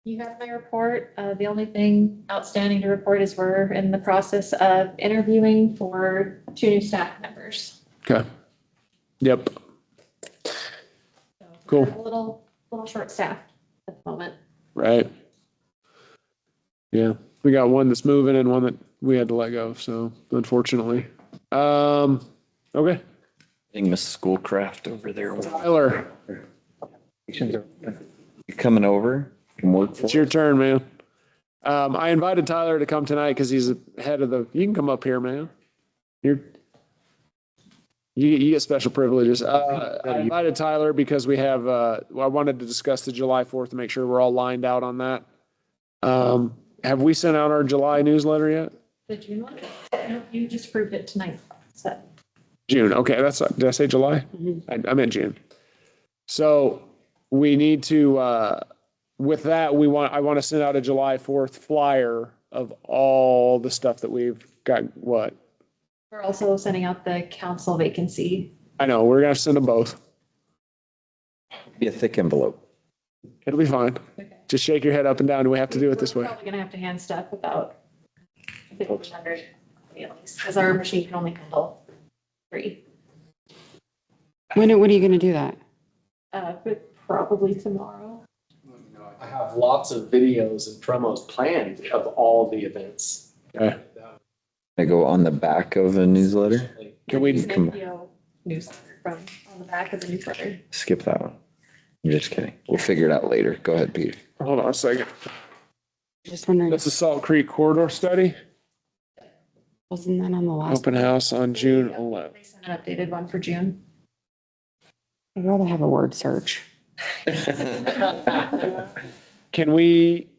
S2: You have my report. The only thing outstanding to report is we're in the process of interviewing for 2 new staff members.
S1: Okay. Yep. Cool.
S2: A little short staffed at the moment.
S1: Right. Yeah, we got one that's moving and one that we had to let go, so unfortunately. Okay,
S8: I think Miss Schoolcraft over there.
S1: Tyler,
S8: You coming over from work?
S1: it's your turn, man. I invited Tyler to come tonight because he's head of the, you can come up here, man. You get special privileges. I invited Tyler because we have, I wanted to discuss the July 4th to make sure we're all lined out on that. Have we sent out our July newsletter yet?
S2: The June one? No, you just approved it tonight. So
S1: June, okay, did I say July? I meant June. So we need to, with that, I want to send out a July 4th flyer of all the stuff that we've got, what?
S2: we're also sending out the council vacancy.
S1: I know, we're gonna send them both.
S8: Be a thick envelope.
S1: It'll be fine.
S2: Okay.
S1: Just shake your head up and down. Do we have to do it this
S2: We're
S1: way?
S2: probably gonna have to hand stuff about 1,500 at least, because our machine can only handle 3.
S4: When are you gonna do that?
S2: But probably tomorrow.
S11: I have lots of videos and promos planned of all the events.
S1: Okay.
S8: I go on the back of a newsletter.
S1: Can we,
S2: There's an NPO newsletter from on the back of the newsletter.
S8: Skip that one. I'm just kidding. We'll figure it out later. Go ahead, Peter.
S1: hold on a second.
S4: Just wondering,
S1: That's the Salt Creek Corridor Study,
S4: wasn't that on the last?
S1: open house on June 11th.
S2: They sent an updated one for June.
S4: I'd rather have a word search.
S1: Can we?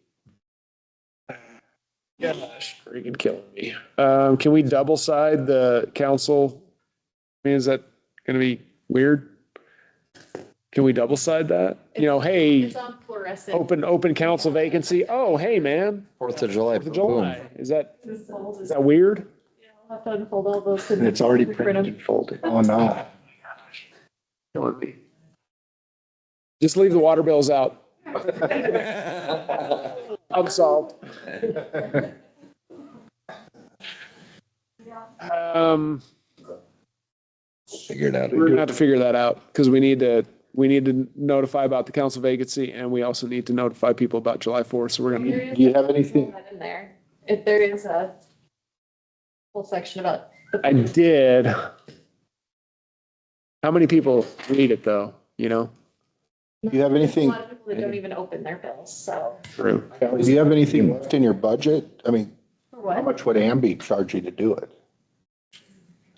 S1: Gosh, freaking killing me. Can we double side the council? I mean, is that gonna be weird? Can we double side that? You know, hey,
S2: It's on fluorescent.
S1: open council vacancy. Oh, hey, man,
S8: 4th of July.
S1: 4th of July.
S8: Boom.
S1: Is that
S2: It's
S1: weird?
S2: I'll have to unfold all those.
S5: And it's already
S2: Print 'em.
S5: printed and folded.
S3: Oh, no.
S1: Killing me. Just leave the water bills out. I'm solved.
S8: Figure it out.
S1: We're gonna have to figure that out because we need to notify about the council vacancy and we also need to notify people about July 4th. So we're gonna,
S2: There is
S3: Do you have anything?
S2: that in there. If there is a whole section about.
S1: I did. How many people read it though? You know?
S3: Do you have anything?
S2: A lot of people that don't even open their bills, so.
S1: True.
S3: Do you have anything left in your budget? I mean,
S2: For
S3: how
S2: what?
S3: much would Amby charge you to do it?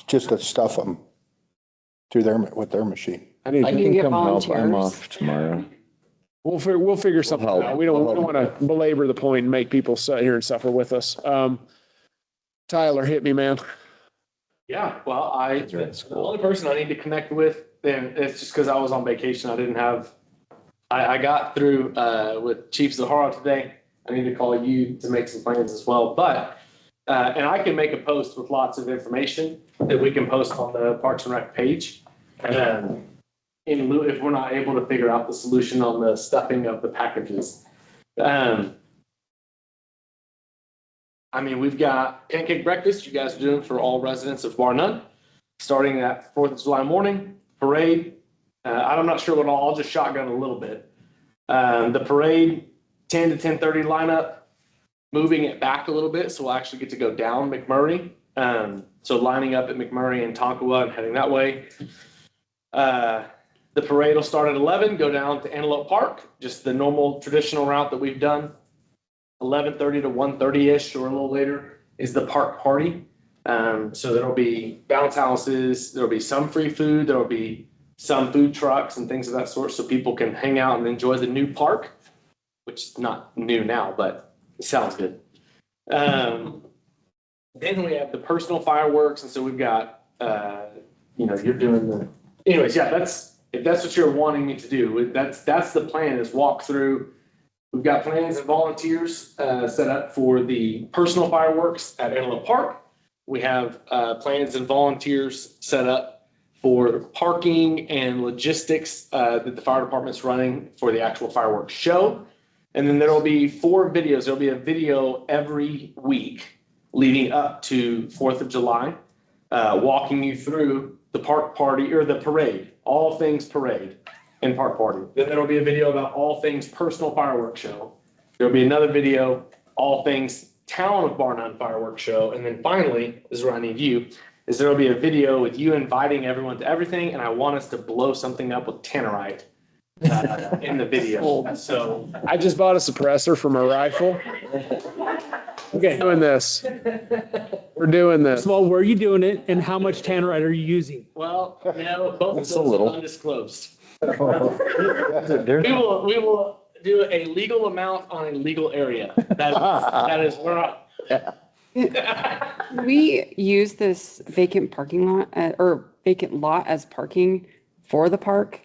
S3: Just to stuff them through with their machine.
S1: I need,
S4: I can get
S8: Come help. I'm
S4: volunteers.
S8: off tomorrow.
S1: we'll figure something
S8: help.
S1: out. We don't want to belabor the point and make people sit here and suffer with us. Tyler, hit me, man.
S11: Yeah, well,
S8: are at
S11: the only person I need to connect with, and it's just because I was on vacation, I didn't have, I got through with Chief Zahara today. I need to call you to make some plans as well, but, and I can make a post with lots of information that we can post on the Parks and Rec page. In lieu, if we're not able to figure out the solution on the stuffing of the packages. I mean, we've got pancake breakfast you guys are doing for all residents of Bar None, starting at 4th of July morning, parade. I'm not sure what I'll just shotgun a little bit. The parade, 10 to 10:30 lineup, moving it back a little bit, so we'll actually get to go down McMurray. So lining up at McMurray and Tonkawa and heading that way. The parade will start at 11, go down to Antelope Park, just the normal traditional route that we've done. 11:30 to 1:30-ish or a little later is the park party. So there'll be bounce houses, there'll be some free food, there'll be some food trucks and things of that sort, so people can hang out and enjoy the new park, which is not new now, but it sounds good. Then we have the personal fireworks, and so we've got, you're doing the, anyways, yeah, if that's what you're wanting me to do, that's the plan, is walk through. We've got plans and volunteers set up for the personal fireworks at Antelope Park. We have plans and volunteers set up for parking and logistics that the fire department's running for the actual fireworks show. And then there'll be 4 videos. There'll be a video every week leading up to 4th of July, walking you through the park party or the parade, all things parade and park party. Then there'll be a video about all things personal fireworks show. There'll be another video, all things town of Bar None fireworks show. And then finally, this is where I need you, is there'll be a video with you inviting everyone to everything. And I want us to blow something up with tannerite in the video. So
S1: I just bought a suppressor for my rifle. Okay, doing this. We're doing this.
S10: Well, where are you doing it and how much tannerite are you using?
S11: well, both of
S8: It's a
S11: those
S8: little.
S11: are undisclosed.
S5: There's
S11: We will do a legal amount on a legal area. That is, we're not.
S4: We use this vacant parking lot or vacant lot as parking for the park.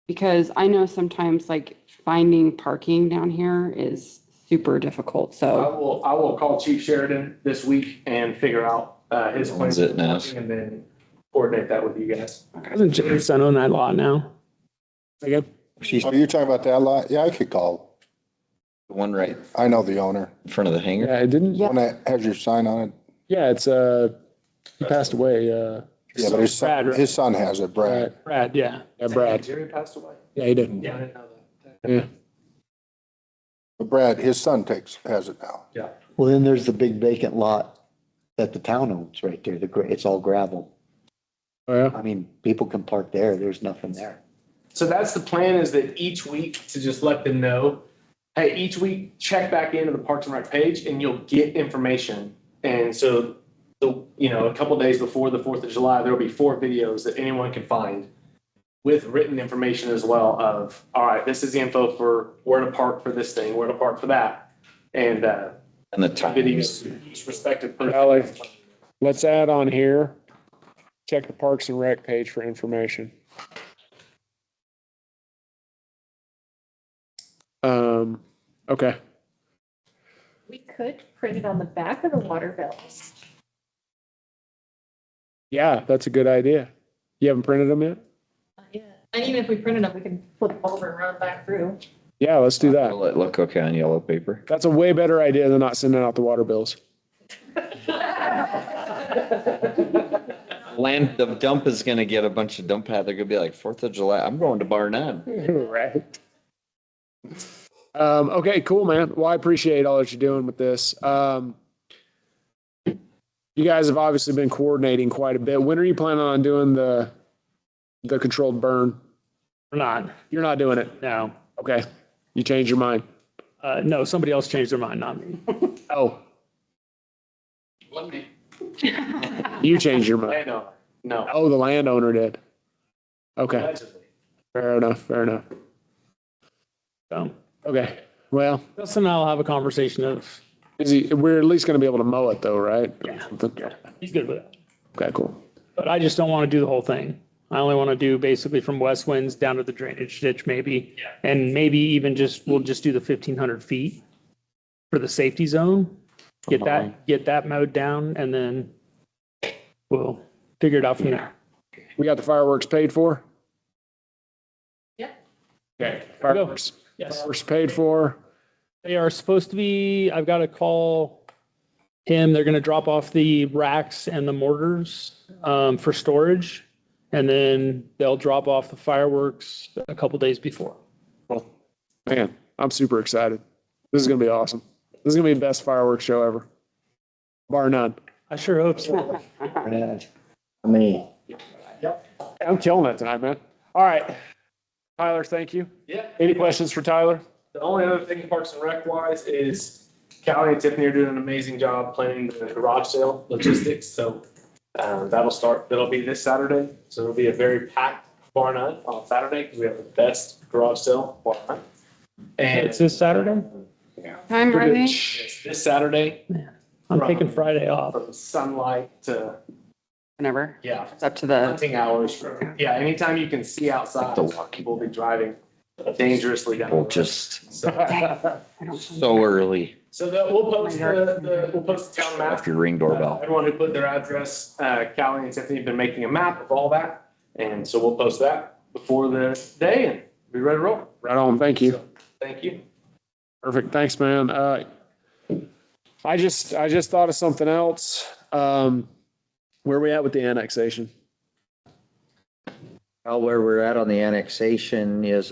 S4: Because I know sometimes like finding parking down here is super difficult. So
S11: I will call Chief Sheridan this week and figure out his
S8: Owns
S11: plans
S8: it now.
S11: and then coordinate that with you guys.
S10: Doesn't Jason own that lot now?
S1: Okay.
S3: Oh, you're talking about that lot? Yeah, I could call.
S8: The one right
S3: I know the owner.
S8: in front of the hangar.
S1: Yeah, it didn't.
S4: Yeah.
S3: One that has your sign on it.
S1: Yeah, it's he passed away.
S3: Yeah, but
S10: Brad, right?
S3: his son has it, Brad.
S10: Brad, yeah.
S1: Yeah, Brad.
S11: Jerry passed away?
S1: Yeah, he did.
S11: Yeah, I didn't know that.
S1: Yeah.
S3: But Brad, his son has it now.
S5: Well, then there's the big vacant lot that the town owns right there. It's all gravel.
S1: Oh, yeah.
S5: I mean, people can park there. There's nothing there.
S11: So that's the plan, is that each week to just let them know, hey, each week check back into the Parks and Rec page and you'll get information. And so, a couple days before the 4th of July, there'll be 4 videos that anyone can find with written information as well of, all right, this is the info for where to park for this thing, where to park for that. And
S8: And the times.
S11: videos, each respective person.
S1: Valley. Let's add on here. Check the Parks and Rec page for information. Okay.
S2: We could print it on the back of the water bills.
S1: Yeah, that's a good idea. You haven't printed them yet?
S2: Yeah. And even if we printed them, we can flip them over and run them back through.
S1: Yeah, let's do that.
S8: Will it look okay on yellow paper?
S1: That's a way better idea than not sending out the water bills.
S8: The dump is gonna get a bunch of dump pad. They're gonna be like, 4th of July, I'm going to Bar None.
S1: Right. Okay, cool, man. Well, I appreciate all that you're doing with this. You guys have obviously been coordinating quite a bit. When are you planning on doing the controlled burn?
S10: We're not.
S1: You're not doing it?
S10: No.
S1: Okay. You changed your mind?
S10: No, somebody else changed their mind, not me.
S1: Oh,
S11: Let me.
S1: you changed your mind.
S11: No.
S1: Oh, the landowner did. Okay,
S11: allegedly.
S1: fair enough, fair enough.
S10: So
S1: Okay, well,
S10: Justin and I'll have a conversation of,
S1: we're at least gonna be able to mow it though, right?
S10: Yeah.
S1: Something.
S10: he's good with that.
S1: Okay, cool.
S10: But I just don't want to do the whole thing. I only want to do basically from West Winds down to the drainage ditch maybe. And maybe even we'll just do the 1,500 feet for the safety zone. Get that mowed down and then we'll figure it out from there.
S1: We got the fireworks paid for?
S2: Yeah.
S1: Okay, fireworks.
S10: Yes.
S1: Fireworks paid for.
S10: They are supposed to be, I've got to call him. They're going to drop off the racks and the mortars for storage. And then they'll drop off the fireworks a couple days before.
S1: Well, man, I'm super excited. This is gonna be awesome. This is gonna be the best fireworks show ever. Bar none.
S10: I sure hope so.
S6: How many?
S1: I'm killing it tonight, man. All right. Tyler, thank you.
S11: Yeah.
S1: Any questions for Tyler?
S11: The only other thing Parks and Rec wise is Callie and Tiffany are doing an amazing job planning the garage sale logistics. So that'll be this Saturday. So it'll be a very packed bar none on Saturday because we have the best garage sale bar none. And
S10: It's this Saturday?
S4: Time, are they?
S11: it's this Saturday
S10: I'm taking Friday off.
S11: from sunlight to,
S4: Whenever.
S11: yeah,
S4: It's up to the,
S11: hunting hours. Yeah, anytime you can see outside, people will be driving dangerously down. the
S8: We'll
S11: road.
S8: just
S11: So
S4: I don't.
S8: so early
S11: we'll post we'll post the town map.
S8: after your ring doorbell.
S11: Everyone who put their address, Callie and Tiffany have been making a map of all that. And so we'll post that before the day and be ready to roll.
S1: Right on. Thank you.
S11: So, thank you.
S1: Perfect. Thanks, man. I just thought of something else. Where are we at with the annexation?
S6: Well, where we're at on the annexation is,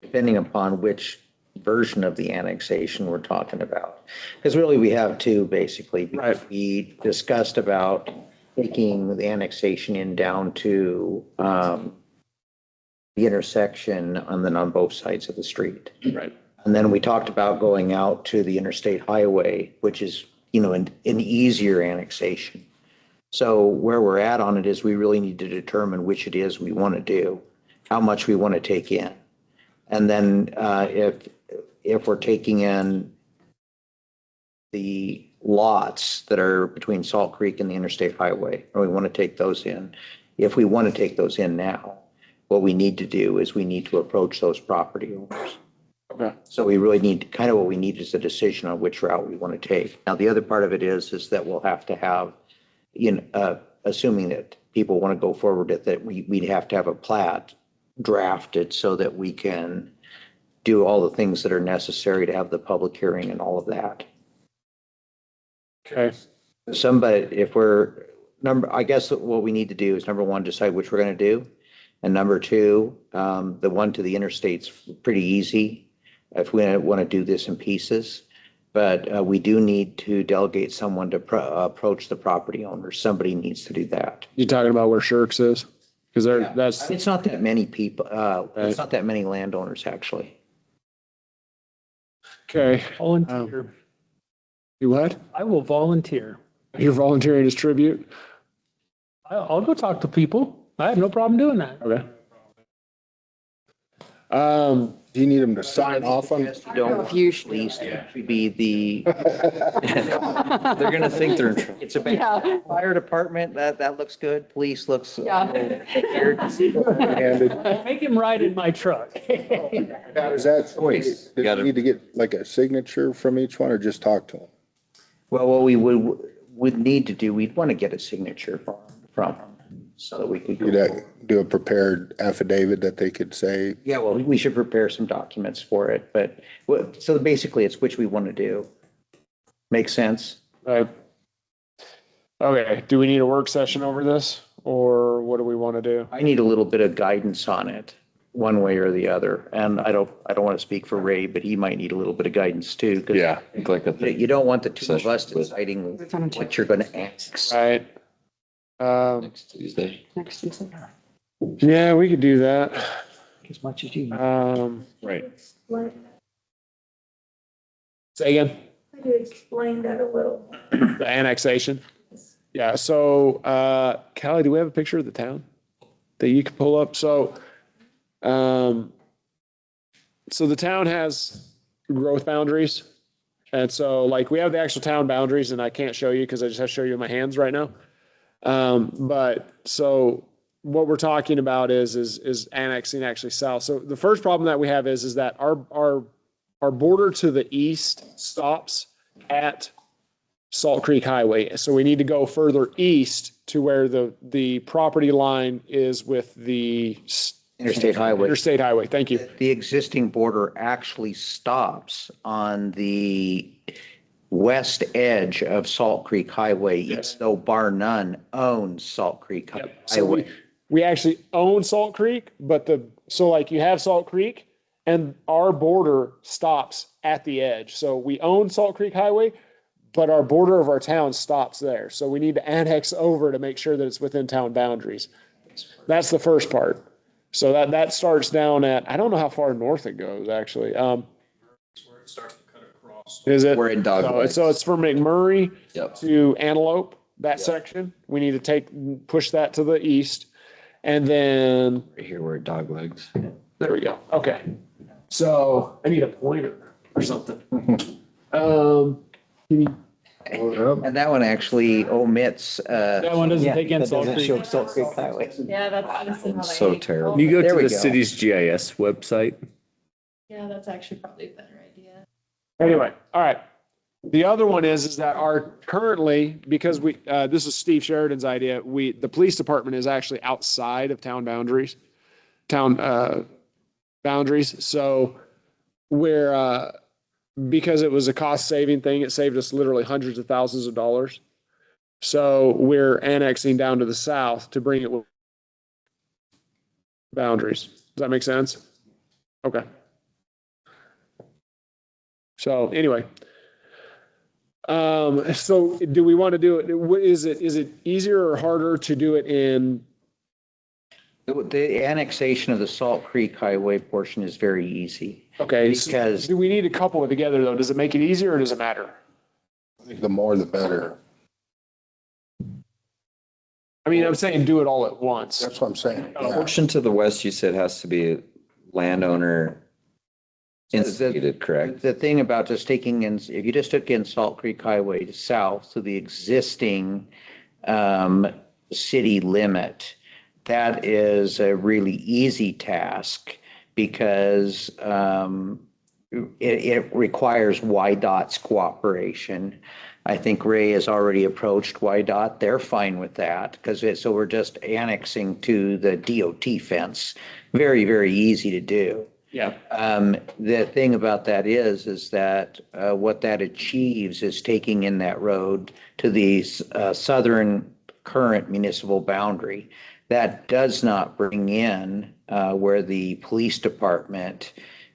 S6: depending upon which version of the annexation we're talking about. Because really, we have two, basically.
S1: Right.
S6: We discussed about taking the annexation in down to the intersection on both sides of the street.
S1: Right.
S6: And then we talked about going out to the interstate highway, which is, an easier annexation. So where we're at on it is we really need to determine which it is we want to do, how much we want to take in. And then if we're taking in the lots that are between Salt Creek and the interstate highway, or we want to take those in, if we want to take those in now, what we need to do is we need to approach those property owners.
S1: Okay.
S6: So we really need, kind of what we need is a decision on which route we want to take. Now, the other part of it is that we'll have to have, assuming that people want to go forward with it, we'd have to have a plat drafted so that we can do all the things that are necessary to have the public hearing and all of that.
S1: Okay.
S6: I guess what we need to do is, number one, decide which we're going to do. And number two, the one to the interstate's pretty easy if we want to do this in pieces. But we do need to delegate someone to approach the property owners. Somebody needs to do that.
S1: You talking about where Shirks is? Because that's,
S6: It's not that many people, it's not that many landowners, actually.
S1: okay.
S10: Volunteer.
S1: You what?
S10: I will volunteer.
S1: You're volunteering as tribute?
S10: I'll go talk to people. I have no problem doing that.
S1: Okay.
S3: Do you need them to sign off on?
S6: Don't
S4: if you should-
S6: please be the,
S8: They're gonna think they're in trouble.
S6: it's a bad
S4: Yeah.
S6: fire department. That looks good. Police looks.
S4: Yeah.
S10: Make him ride in my truck.
S3: Is that,
S8: Choice.
S3: do you need to get like a signature from each one or just talk to them?
S6: Well, what we would need to do, we'd want to get a signature from them so that we could.
S3: You'd do a prepared affidavit that they could say,
S6: Yeah, well, we should prepare some documents for it, but, so basically it's which we want to do. Make sense?
S1: Right. Okay. Do we need a work session over this or what do we want to do?
S6: I need a little bit of guidance on it, one way or the other. And I don't want to speak for Ray, but he might need a little bit of guidance too. 'Cause
S8: Yeah, I think like
S6: You don't want the two of us
S8: Session with-
S6: deciding
S4: It's on a
S6: what you're going to ask.
S1: Right.
S8: next Tuesday.
S4: Next Tuesday.
S1: Yeah, we could do that.
S6: As much as you.
S8: Right.
S1: Say again,
S12: Could you explain that a little?
S1: the annexation. Yeah. So, Callie, do we have a picture of the town? that you can pull up. So the town has growth boundaries. And so like we have the actual town boundaries, and I can't show you because I just have to show you in my hands right now. But so what we're talking about is annexing actually south. So the first problem that we have is that our border to the east stops at Salt Creek Highway. So we need to go further east to where the property line is with the
S6: Interstate Highway.
S1: Interstate Highway. Thank you.
S6: The existing border actually stops on the west edge of Salt Creek Highway, even though bar none owns Salt Creek
S1: So
S6: Highway.
S1: we actually own Salt Creek, but so like you have Salt Creek and our border stops at the edge. So we own Salt Creek Highway, but our border of our town stops there. So we need to annex over to make sure that it's within town boundaries. That's the first part. So that starts down at, I don't know how far north it goes actually.
S7: Where it starts to cut across.
S1: Is it?
S8: We're in Dogleg.
S1: So it's from McMurray
S8: Yep.
S1: to Antelope, that section. We need to push that to the east. And then,
S8: Right here, we're at Doglegs.
S1: there we go. Okay. So I need a pointer or something. Can you-
S6: And that one actually omits,
S10: That one doesn't
S5: Yeah,
S10: take in
S5: that
S10: Salt
S5: doesn't show
S10: Creek.
S5: Salt Creek Highway.
S2: Yeah, that's
S8: So terrible.
S9: You go
S6: There
S9: to
S6: we
S9: the
S6: go.
S9: city's GIS website.
S2: Yeah, that's actually probably a better idea.
S1: Anyway, all right. The other one is that our currently, because this is Steve Sheridan's idea, the police department is actually outside of town boundaries. So because it was a cost saving thing, it saved us literally hundreds of thousands of dollars. So we're annexing down to the south to bring it with boundaries. Does that make sense? Okay. So anyway. So do we want to do it? Is it easier or harder to do it in?
S6: the annexation of the Salt Creek Highway portion is very easy.
S1: Okay.
S6: Because-
S1: Do we need to couple it together though? Does it make it easier or does it matter?
S3: I think the more the better.
S1: I mean, I'm saying do it all at once.
S3: That's what I'm saying.
S1: Oh,
S3: Yeah.
S8: Portion to the west, you said has to be landowner instituted, correct?
S6: The thing about just taking in, if you just took in Salt Creek Highway to south to the existing city limit, that is a really easy task because it requires YDOT's cooperation. I think Ray has already approached YDOT. They're fine with that because so we're just annexing to the DOT fence. Very, very easy to do.
S1: Yeah.
S6: The thing about that is that what that achieves is taking in that road to the southern current municipal boundary. That does not bring in where the police department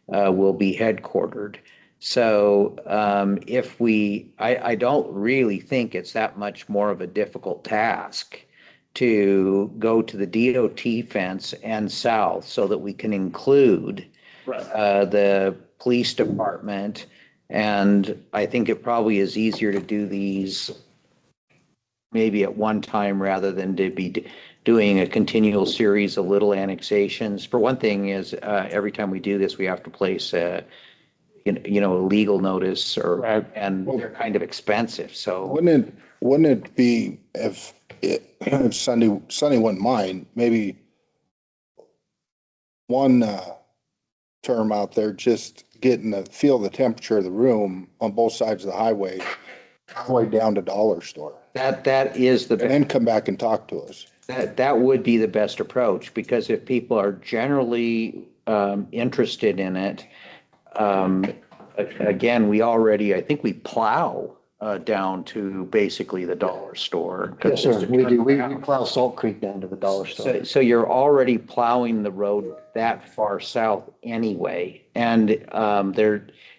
S6: will be headquartered. So I don't really think it's that much more of a difficult task to go to the DOT fence and south so that we can include the police department. And I think it probably is easier to do these maybe at one time rather than to be doing a continual series of little annexations. For one thing is every time we do this, we have to place a legal notice and they're kind of expensive. So
S3: Wouldn't it be if Sunny wouldn't mind, maybe one term out there, just getting to feel the temperature of the room on both sides of the highway, halfway down to dollar store,
S6: that is the
S3: and then come back and talk to us.
S6: That would be the best approach, because if people are generally interested in it, again, I think we plow down to basically the dollar store.
S5: Yes, sir, we do. We plow Salt Creek down to the dollar store.
S6: So you're already plowing the road that far south anyway, and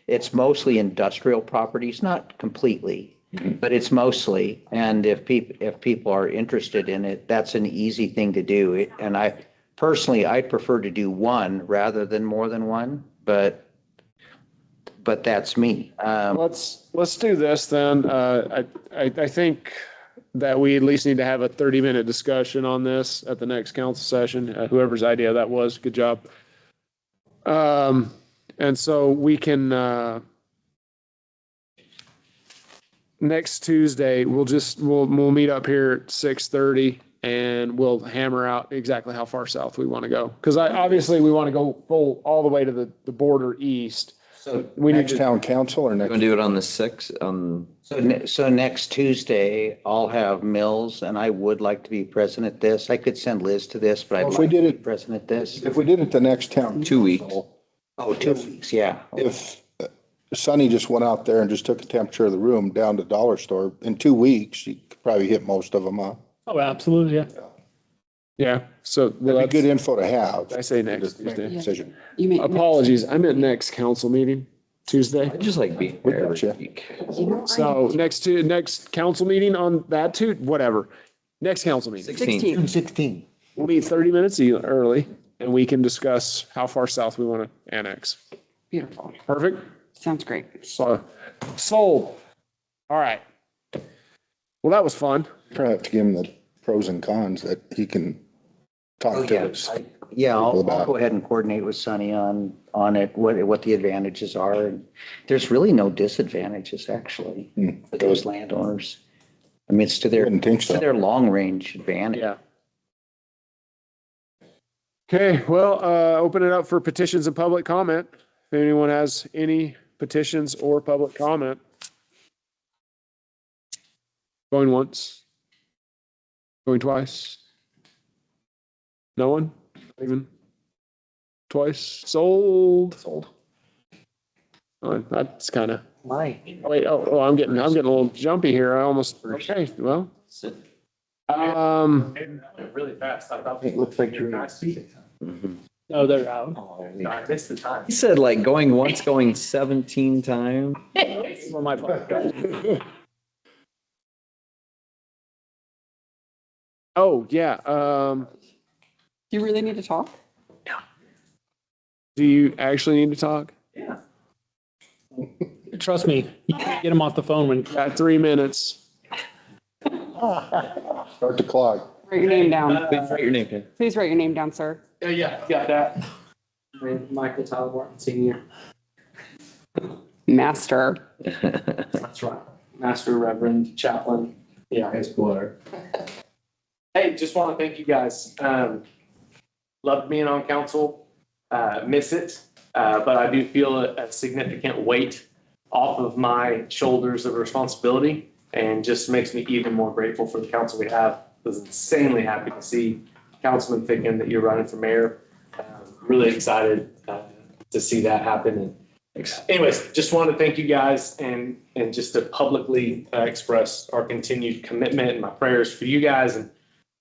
S6: it's mostly industrial properties, not completely. But it's mostly, and if people are interested in it, that's an easy thing to do. And I'd prefer to do one rather than more than one, but that's me.
S1: Let's do this then. I think that we at least need to have a 30-minute discussion on this at the next council session, whoever's idea that was, good job. And so we can, next Tuesday, we'll meet up here at 6:30 and we'll hammer out exactly how far south we want to go. Because obviously we want to go full, all the way to the border east.
S6: So
S1: We need
S3: Next
S1: to,
S3: town council or
S8: You
S3: next?
S8: want to do it on the 6th,
S6: So next Tuesday, I'll have Mills, and I would like to be present at this. I could send Liz to this, but I'd
S3: Well, if we
S6: like to
S3: did
S6: be
S3: it-
S6: present at this.
S3: If we did it the next town.
S8: 2 weeks.
S3: council,
S6: Oh, 2 weeks, yeah.
S3: If Sonny just went out there and just took the temperature of the room down to dollar store, in 2 weeks, you could probably hit most of them, huh?
S10: Oh, absolutely, yeah.
S1: yeah, so well,
S3: That'd be good
S1: that's,
S3: info to have.
S1: I say next
S3: to make a
S1: Tuesday.
S3: Decision.
S4: You may.
S1: Apologies, I meant next council meeting, Tuesday.
S8: I just like being there every
S3: Gotcha.
S8: week.
S1: So next council meeting on that too, whatever. Next council meeting.
S8: 16th.
S5: June 16.
S1: We'll meet 30 minutes early and we can discuss how far south we want to annex.
S4: Beautiful.
S1: Perfect?
S4: Sounds great.
S1: So, sold. All right. Well, that was fun.
S3: Probably have to give him the pros and cons that he can talk to us.
S6: Yeah, I'll
S3: about
S6: go ahead and coordinate with Sunny on it, what the advantages are. And there's really no disadvantages, actually, for those landowners. I mean, it's to their,
S3: Wouldn't think so.
S6: to their long-range advantage.
S1: Yeah. Okay, well, open it up for petitions and public comment. If anyone has any petitions or public comment. Going once? Going twice? No one? Even twice? Sold? Sold. Oh, that's kind of,
S6: Why?
S1: wait, I'm getting a little jumpy here. I almost, okay, well.
S11: Really fast. I thought.
S5: It looks like you're.
S10: No, they're out.
S11: No, I missed the time.
S8: He said like going once, going 17 times.
S10: For my part.
S1: Oh, yeah,
S4: Do you really need to talk?
S1: do you actually need to talk?
S10: Trust me, you can't get them off the phone when.
S1: Got 3 minutes.
S3: Start the clock.
S4: Write your name down.
S8: Please write your name down.
S4: Please write your name down, sir.
S11: Yeah, got that. Michael Tyler Martin Senior.
S4: Master.
S11: That's right. Master Reverend Chaplain. Yeah. It's blur. Hey, just want to thank you guys. Loved being on council. Miss it. But I do feel a significant weight off of my shoulders of responsibility and just makes me even more grateful for the council we have. I was insanely happy to see Councilman Ficken that you're running for mayor. Really excited to see that happen. And anyways, just wanted to thank you guys and just to publicly express our continued commitment and my prayers for you guys, and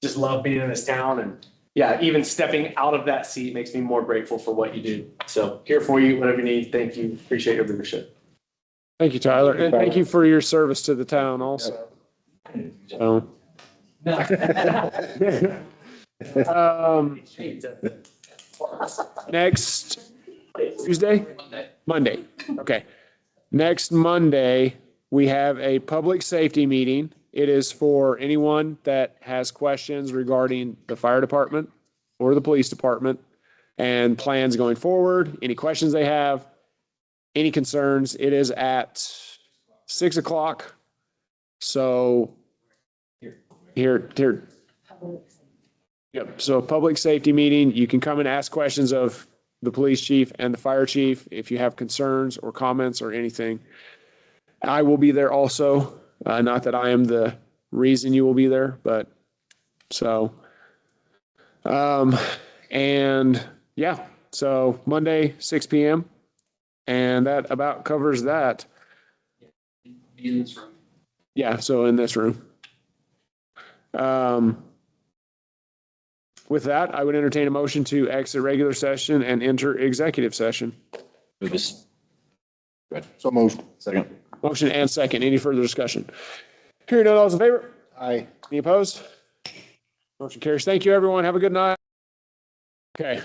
S11: just love being in this town. And yeah, even stepping out of that seat makes me more grateful for what you do. So here for you, whatever you need. Thank you. Appreciate your leadership.
S1: Thank you, Tyler. And thank you for your service to the town also. So, next Tuesday? Monday. Okay. Next Monday, we have a public safety meeting. It is for anyone that has questions regarding the fire department or the police department and plans going forward, any questions they have, any concerns. It is at 6 o'clock. So here. Yep. So a public safety meeting, you can come and ask questions of the police chief and the fire chief if you have concerns or comments or anything. I will be there also. Not that I am the reason you will be there, but so, and yeah, so Monday, 6 p.m. And that about covers that.
S11: In this room.
S1: Yeah, so in this room. With that, I would entertain a motion to exit regular session and enter executive session.
S3: So moved.
S8: Second.
S1: Motion and second. Any further discussion? Hearing none, all those in favor?
S3: Aye.
S1: Any opposed? Motion carries. Thank you, everyone. Have a good night. Okay,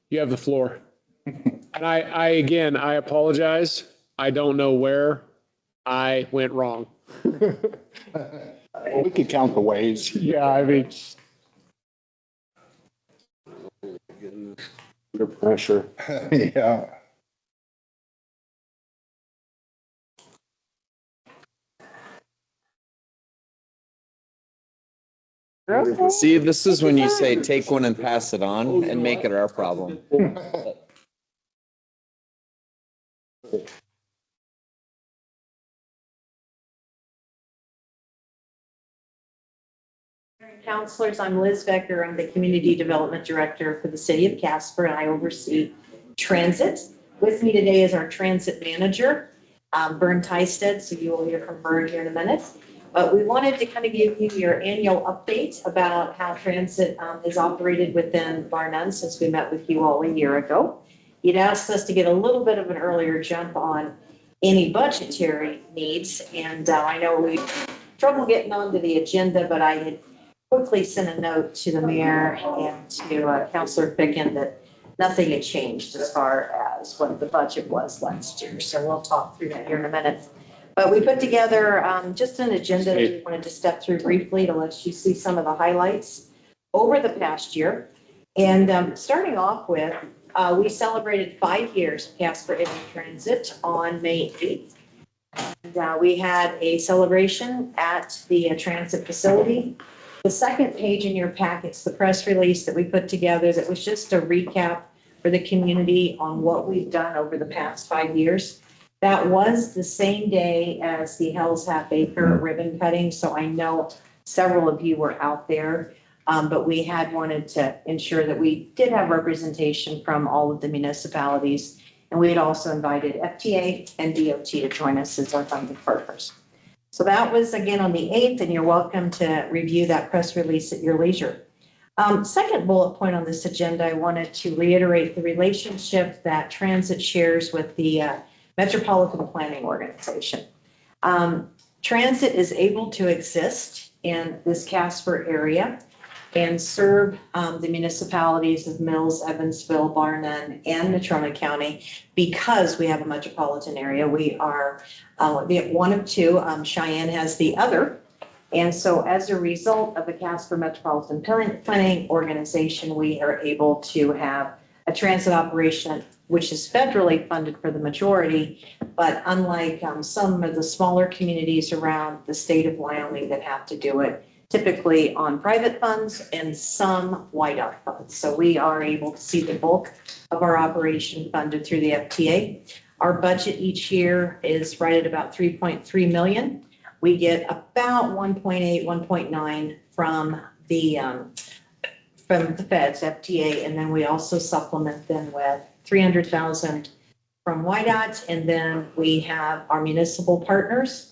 S1: you have the floor. And again, I apologize. I don't know where I went wrong.
S3: We could count the ways. Yeah, I mean.
S1: Under pressure.
S3: Yeah.
S8: See, this is when you say take one and pass it on and make it our problem.
S13: Counselors, I'm Liz Becker. I'm the Community Development Director for the City of Casper, and I oversee transit. With me today is our transit manager, Vern Tysted, so you will hear from Vern here in a minute. But we wanted to kind of give you your annual update about how transit is operated within Bar None since we met with you all a year ago. You'd asked us to get a little bit of an earlier jump on any budgetary needs, and I know we had trouble getting onto the agenda, but I had quickly sent a note to the mayor and to Councilor Ficken that nothing had changed as far as what the budget was last year. So we'll talk through that here in a minute. But we put together just an agenda that we wanted to step through briefly to let you see some of the highlights over the past year. And starting off with, we celebrated 5 years of Casper Area Transit on May 8th. And we had a celebration at the transit facility. The second page in your packets, the press release that we put together that was just a recap for the community on what we've done over the past 5 years. That was the same day as the Hell's Half Acre ribbon cutting, so I know several of you were out there. But we had wanted to ensure that we did have representation from all of the municipalities. And we had also invited FTA and DOT to join us as our funding partners. So that was again on the 8th, and you're welcome to review that press release at your leisure. Second bullet point on this agenda, I wanted to reiterate the relationship that transit shares with the Metropolitan Planning Organization. Transit is able to exist in this Casper area and serve the municipalities of Mills, Evansville, Bar None, and Natrona County because we have a metropolitan area. We are one of two. Cheyenne has the other. And so as a result of the Casper Metropolitan Planning Organization, we are able to have a transit operation which is federally funded for the majority, but unlike some of the smaller communities around the state of Wyoming that have to do it, typically on private funds and some WIDOT funds. So we are able to see the bulk of our operation funded through the FTA. Our budget each year is right at about 3.3 million. We get about 1.8, 1.9 from the feds, FTA, and then we also supplement them with 300,000 from WIDOT, and then we have our municipal partners.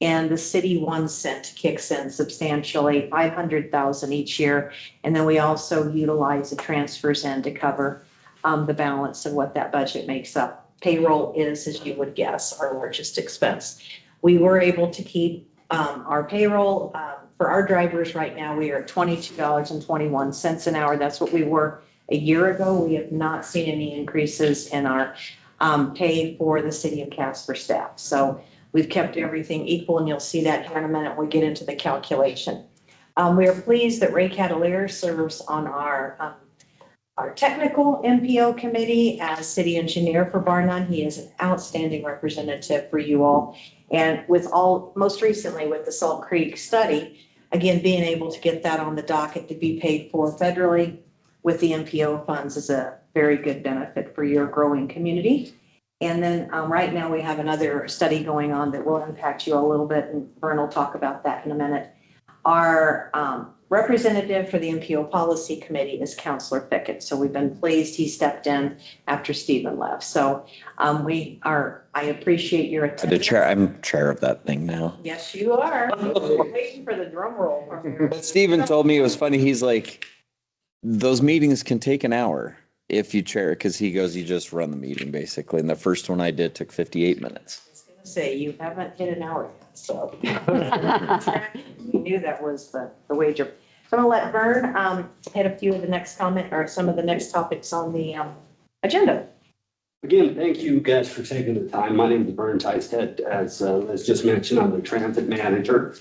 S13: And the city 1 cent kicks in substantially, 500,000 each year. And then we also utilize the transfers in to cover the balance of what that budget makes up. Payroll is, as you would guess, our largest expense. We were able to keep our payroll for our drivers right now. We are at $22.21 an hour. That's what we were a year ago. We have not seen any increases in our pay for the city of Casper staff. So we've kept everything equal, and you'll see that here in a minute when we get into the calculation. We are pleased that Ray Catalier serves on our technical MPO committee as city engineer for Bar None. He is an outstanding representative for you all. And most recently with the Salt Creek study, again, being able to get that on the docket to be paid for federally with the MPO funds is a very good benefit for your growing community. And then right now we have another study going on that will impact you a little bit, and Vern will talk about that in a minute. Our representative for the MPO policy committee is Councilor Ficken. So we've been pleased he stepped in after Stephen left. So I appreciate your attention.
S8: I'm chair of that thing now.
S13: Yes, you are. Waiting for the drum roll from you.
S8: But Stephen told me it was funny. He's like, those meetings can take an hour if you chair, because he goes, you just run the meeting basically. And the first one I did took 58 minutes.
S13: I was going to say, you haven't hit an hour yet, so. We knew that was the wager. So I'm going to let Vern hit a few of the next comment or some of the next topics on the agenda.
S14: Again, thank you guys for taking the time. My name is Vern Tysted. As Liz just mentioned, I'm the transit manager.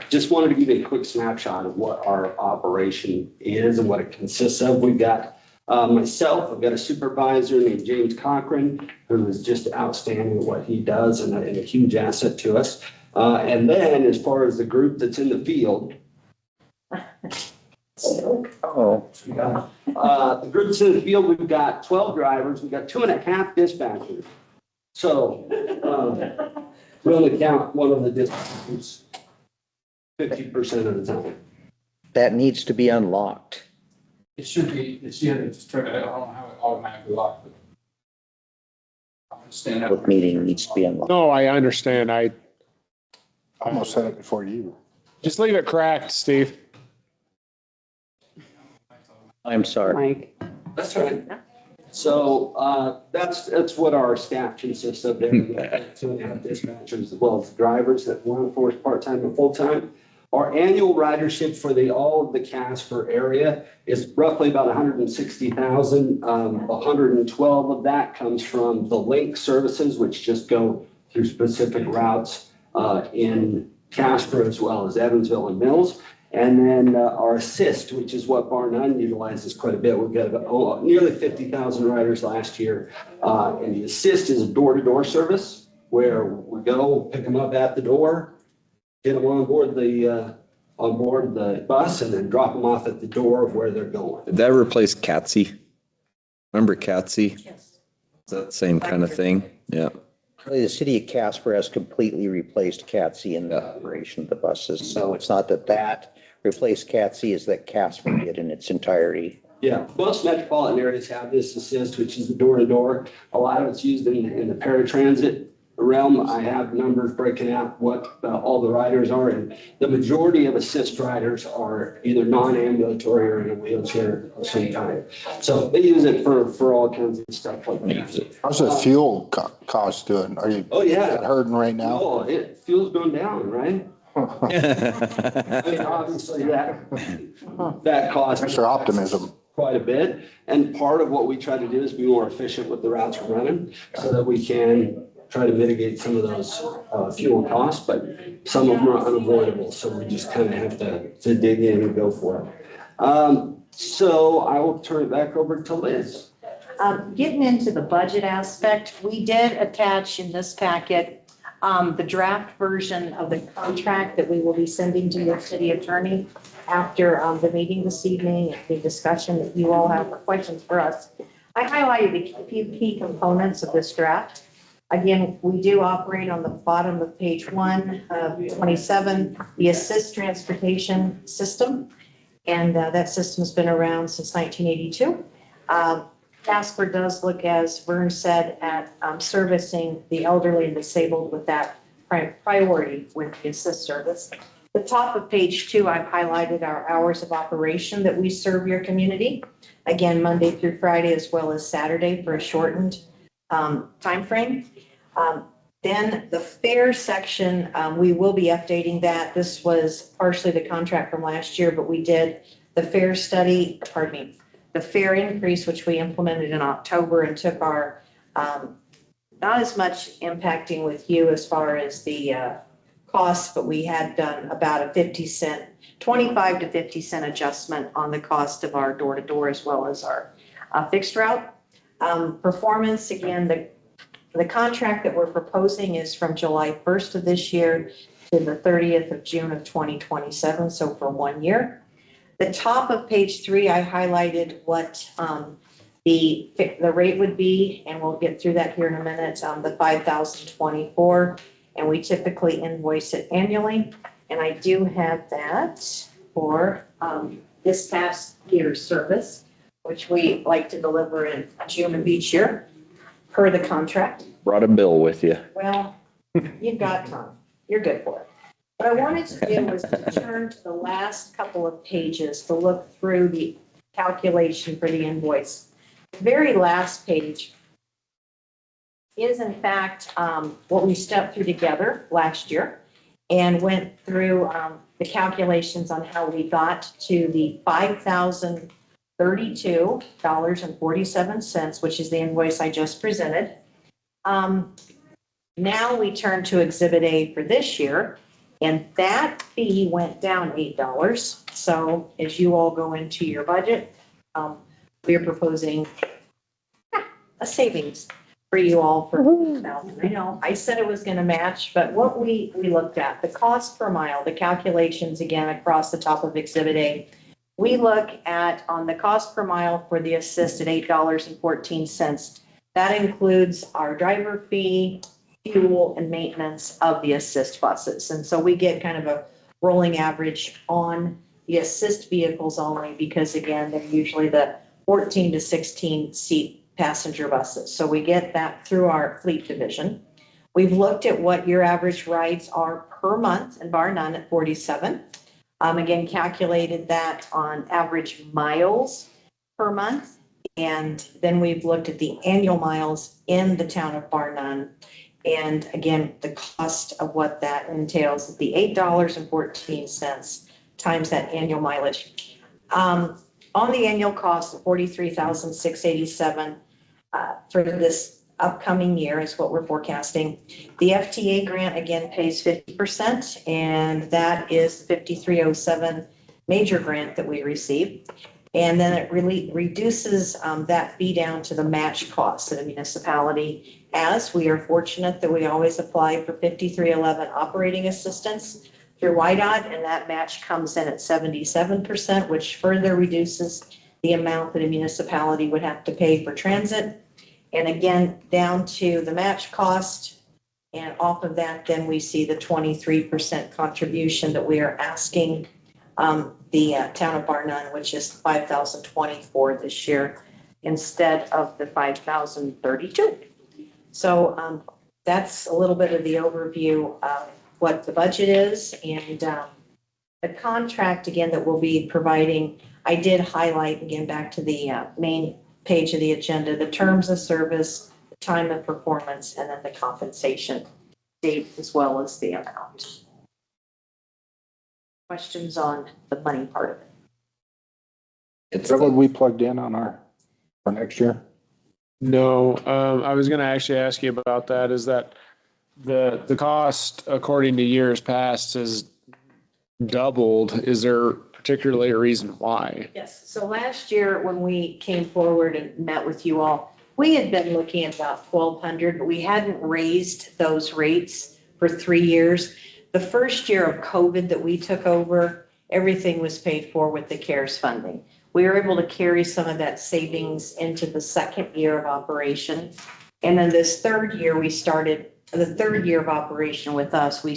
S14: Just wanted to give you a quick snapshot of what our operation is and what it consists of. We've got myself, I've got a supervisor named James Cochran, who is just outstanding at what he does and a huge asset to us. And then as far as the group that's in the field, the group that's in the field, we've got 12 drivers, we've got 2.5 dispatchers. So we only count one of the dispatchers 50% of the time.
S6: That needs to be unlocked.
S7: It should be, just try, I don't know how it automatically locked, but I understand that.
S6: Public meeting needs to be unlocked.
S1: No, I understand. I
S3: Almost said it before you.
S1: just leave it cracked, Steve.
S6: I'm sorry.
S4: Mike.
S14: That's right. So that's what our staff consists of there. We've got 2.5 dispatchers as well as drivers that run for us part-time and full-time. Our annual ridership for all of the Casper area is roughly about 160,000. 112 of that comes from the link services, which just go through specific routes in Casper as well as Evansville and Mills. And then our assist, which is what Bar None utilizes quite a bit. We've got about nearly 50,000 riders last year. And the assist is a door-to-door service where we go pick them up at the door, get them on board the bus, and then drop them off at the door of where they're going.
S8: Did that replace Catsy? Remember Catsy?
S13: Yes.
S8: Is that the same kind of thing? Yeah.
S6: The city of Casper has completely replaced CATSI in the operation of the buses. So it's not that replaced CATSI, is that Casper did in its entirety.
S14: Yeah, most metropolitan areas have this assist, which is the door-to-door. A lot of it's used in the paratransit realm. I have numbers breaking out what all the riders are, and the majority of assist riders are either non-ambulatory or in a wheelchair of some kind. So they use it for all kinds of stuff like that.
S3: How's the fuel cost doing? Are you
S14: Oh, yeah.
S3: hurting right now?
S14: Oh, fuel's going down, right? I mean, obviously that costs.
S3: Mr. Optimism.
S14: Quite a bit. And part of what we try to do is be more efficient with the routes we're running so that we can try to mitigate some of those fuel costs, but some of them are unavoidable. So we just kind of have to dig in and go for it. So I will turn it back over to Liz.
S13: Getting into the budget aspect, we did attach in this packet the draft version of the contract that we will be sending to the city attorney after the meeting this evening, the discussion that you all have for questions for us. I highlighted the key components of this draft. Again, we do operate on the bottom of page 1 of 27, the assist transportation system. And that system's been around since 1982. Casper does look, as Vern said, at servicing the elderly and disabled with that priority with the assist service. The top of page 2, I've highlighted our hours of operation that we serve your community. Again, Monday through Friday, as well as Saturday for a shortened timeframe. Then the fare section, we will be updating that. This was partially the contract from last year, but we did the fare study, the fare increase, which we implemented in October and took our, not as much impacting with you as far as the costs, but we had done about a 50-cent, 25 to 50-cent adjustment on the cost of our door-to-door as well as our fixed route. Performance, again, the contract that we're proposing is from July 1st of this year to the 30th of June of 2027, so for 1 year. The top of page 3, I highlighted what the rate would be, and we'll get through that here in a minute, the 5,024, and we typically invoice it annually. And I do have that for this past year's service, which we like to deliver in June of each year per the contract.
S8: Brought a bill with you.
S13: Well, you've got time. You're good for it. What I wanted to do was to turn to the last couple of pages to look through the calculation for the invoice. The very last page is in fact what we stepped through together last year and went through the calculations on how we got to the $5,032.47, which is the invoice I just presented. Now we turn to Exhibit A for this year. And that fee went down $8. So as you all go into your budget, we are proposing a savings for you all for $1,000. I know, I said it was gonna match, but what we looked at, the cost per mile, the calculations again across the top of Exhibit A. We look at, on the cost per mile for the assist at $8.14. That includes our driver fee, fuel, and maintenance of the assist buses. And so we get kind of a rolling average on the assist vehicles only, because again, they're usually the 14 to 16 seat passenger buses. So we get that through our fleet division. We've looked at what your average rides are per month, and bar none at 47. Again, calculated that on average miles per month. And then we've looked at the annual miles in the town of Bar None. And again, the cost of what that entails at the $8.14 times that annual mileage. On the annual cost of $43,687 for this upcoming year is what we're forecasting. The FTA grant again pays 50%, and that is 5307 major grant that we receive. And then it really reduces that fee down to the match cost of the municipality, as we are fortunate that we always apply for 5311 operating assistance through YDOT, and that match comes in at 77%, which further reduces the amount that a municipality would have to pay for transit. And again, down to the match cost, and off of that, then we see the 23% contribution that we are asking the town of Bar None, which is $5,024 this year instead of the $5,032. So that's a little bit of the overview of what the budget is, and the contract again that we'll be providing. I did highlight again back to the main page of the agenda, the terms of service, the time of performance, and then the compensation date as well as the amount. Questions on the money part of it?
S3: Is that what we plugged in on our, for next year?
S1: No, I was gonna actually ask you about that, is that the cost according to years past has doubled. Is there particularly a reason why?
S13: Yes, so last year when we came forward and met with you all, we had been looking at about 1,200, but we hadn't raised those rates for 3 years. The first year of COVID that we took over, everything was paid for with the CARES funding. We were able to carry some of that savings into the second year of operation. And then this third year, we started, the third year of operation with us, we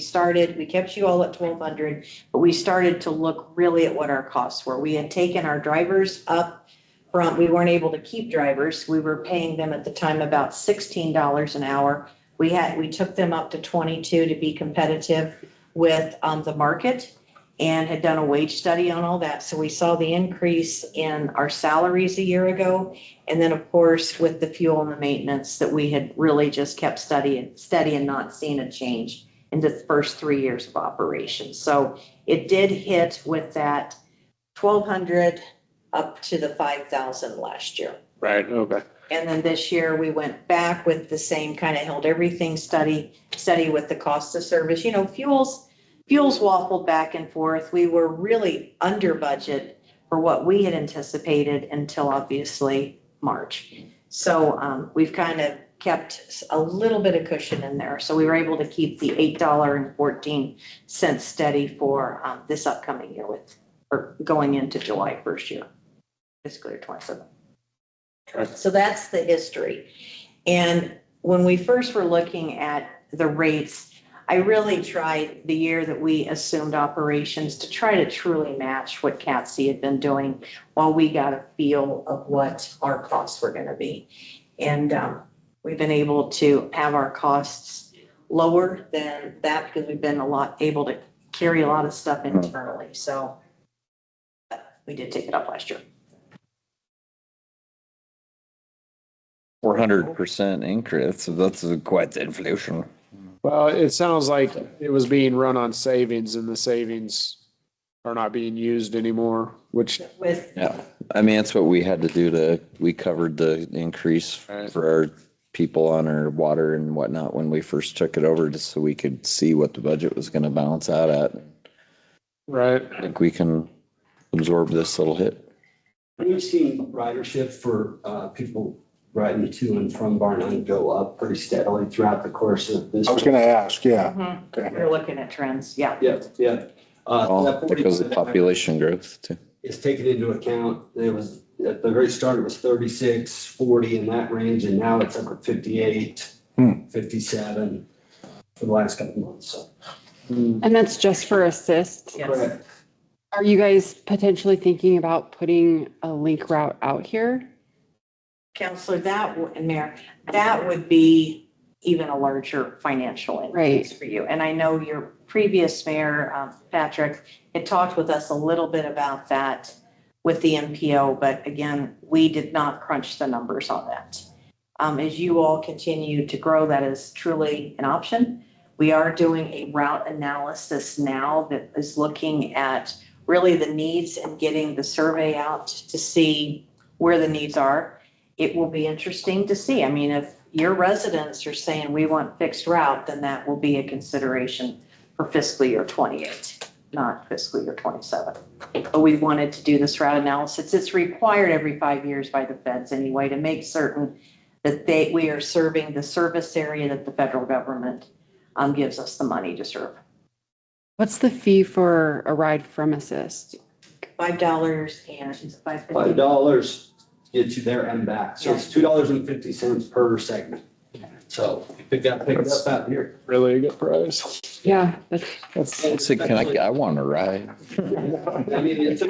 S13: kept you all at 1,200, but we started to look really at what our costs were. We had taken our drivers up from, we weren't able to keep drivers. We were paying them at the time about $16 an hour. We took them up to 22 to be competitive with the market, and had done a wage study on all that. So we saw the increase in our salaries a year ago. And then of course, with the fuel and the maintenance that we had really just kept steady and not seen a change in the first 3 years of operation. So it did hit with that 1,200 up to the 5,000 last year.
S1: Right, okay.
S13: And then this year we went back with the same, kind of held everything steady with the cost of service. You know, fuels waffled back and forth. We were really under budget for what we had anticipated until obviously March. So we've kind of kept a little bit of cushion in there. So we were able to keep the $8.14 steady for this upcoming year or going into July 1st year, fiscal year 27. So that's the history. And when we first were looking at the rates, I really tried the year that we assumed operations to try to truly match what CATC had been doing while we got a feel of what our costs were going to be. And we've been able to have our costs lower than that because we've been able to carry a lot of stuff internally. So we did take it up last year.
S8: 400% increase. That's quite the inflation.
S1: Well, it sounds like it was being run on savings, and the savings are not being used anymore, which.
S13: With
S8: Yeah, I mean, that's what we had to do we covered the increase for our people on our water and whatnot when we first took it over, just so we could see what the budget was gonna balance out at.
S11: Right.
S8: I think we can absorb this little hit.
S14: We've seen ridership for people riding to and from Barnum go up pretty steadily throughout the course of this.
S3: I was gonna ask, yeah.
S13: Mhm.
S3: Okay.
S13: We're looking at trends, yeah.
S14: Yeah, yeah.
S8: Well,
S14: That
S8: because of
S14: 45
S8: population growth too.
S14: is taken into account. It was, at the very start, it was 36, 40 in that range, and now it's up at 58, 57 for the last couple of months, so.
S4: And that's just for assist.
S13: Yes.
S14: Correct.
S4: Are you guys potentially thinking about putting a link route out here?
S13: Counselor, and Mayor, that would be even a larger financial increase for you. And I know your previous mayor, Patrick, had talked with us a little bit about that with the MPO, but again, we did not crunch the numbers on that. As you all continue to grow, that is truly an option. We are doing a route analysis now that is looking at really the needs and getting the survey out to see where the needs are. It will be interesting to see. I mean, if your residents are saying we want fixed route, then that will be a consideration for fiscal year 28, not fiscal year 27. But we wanted to do this route analysis. It's required every 5 years by the feds anyway, to make certain that we are serving the service area that the federal government gives us the money to serve.
S4: What's the fee for a ride from assist?
S13: $5 and it's
S14: $5 gets you there and back. So it's $2.50 per segment. So you pick up out here.
S11: Really a good price.
S4: Yeah,
S8: I want to ride.
S14: I mean, it's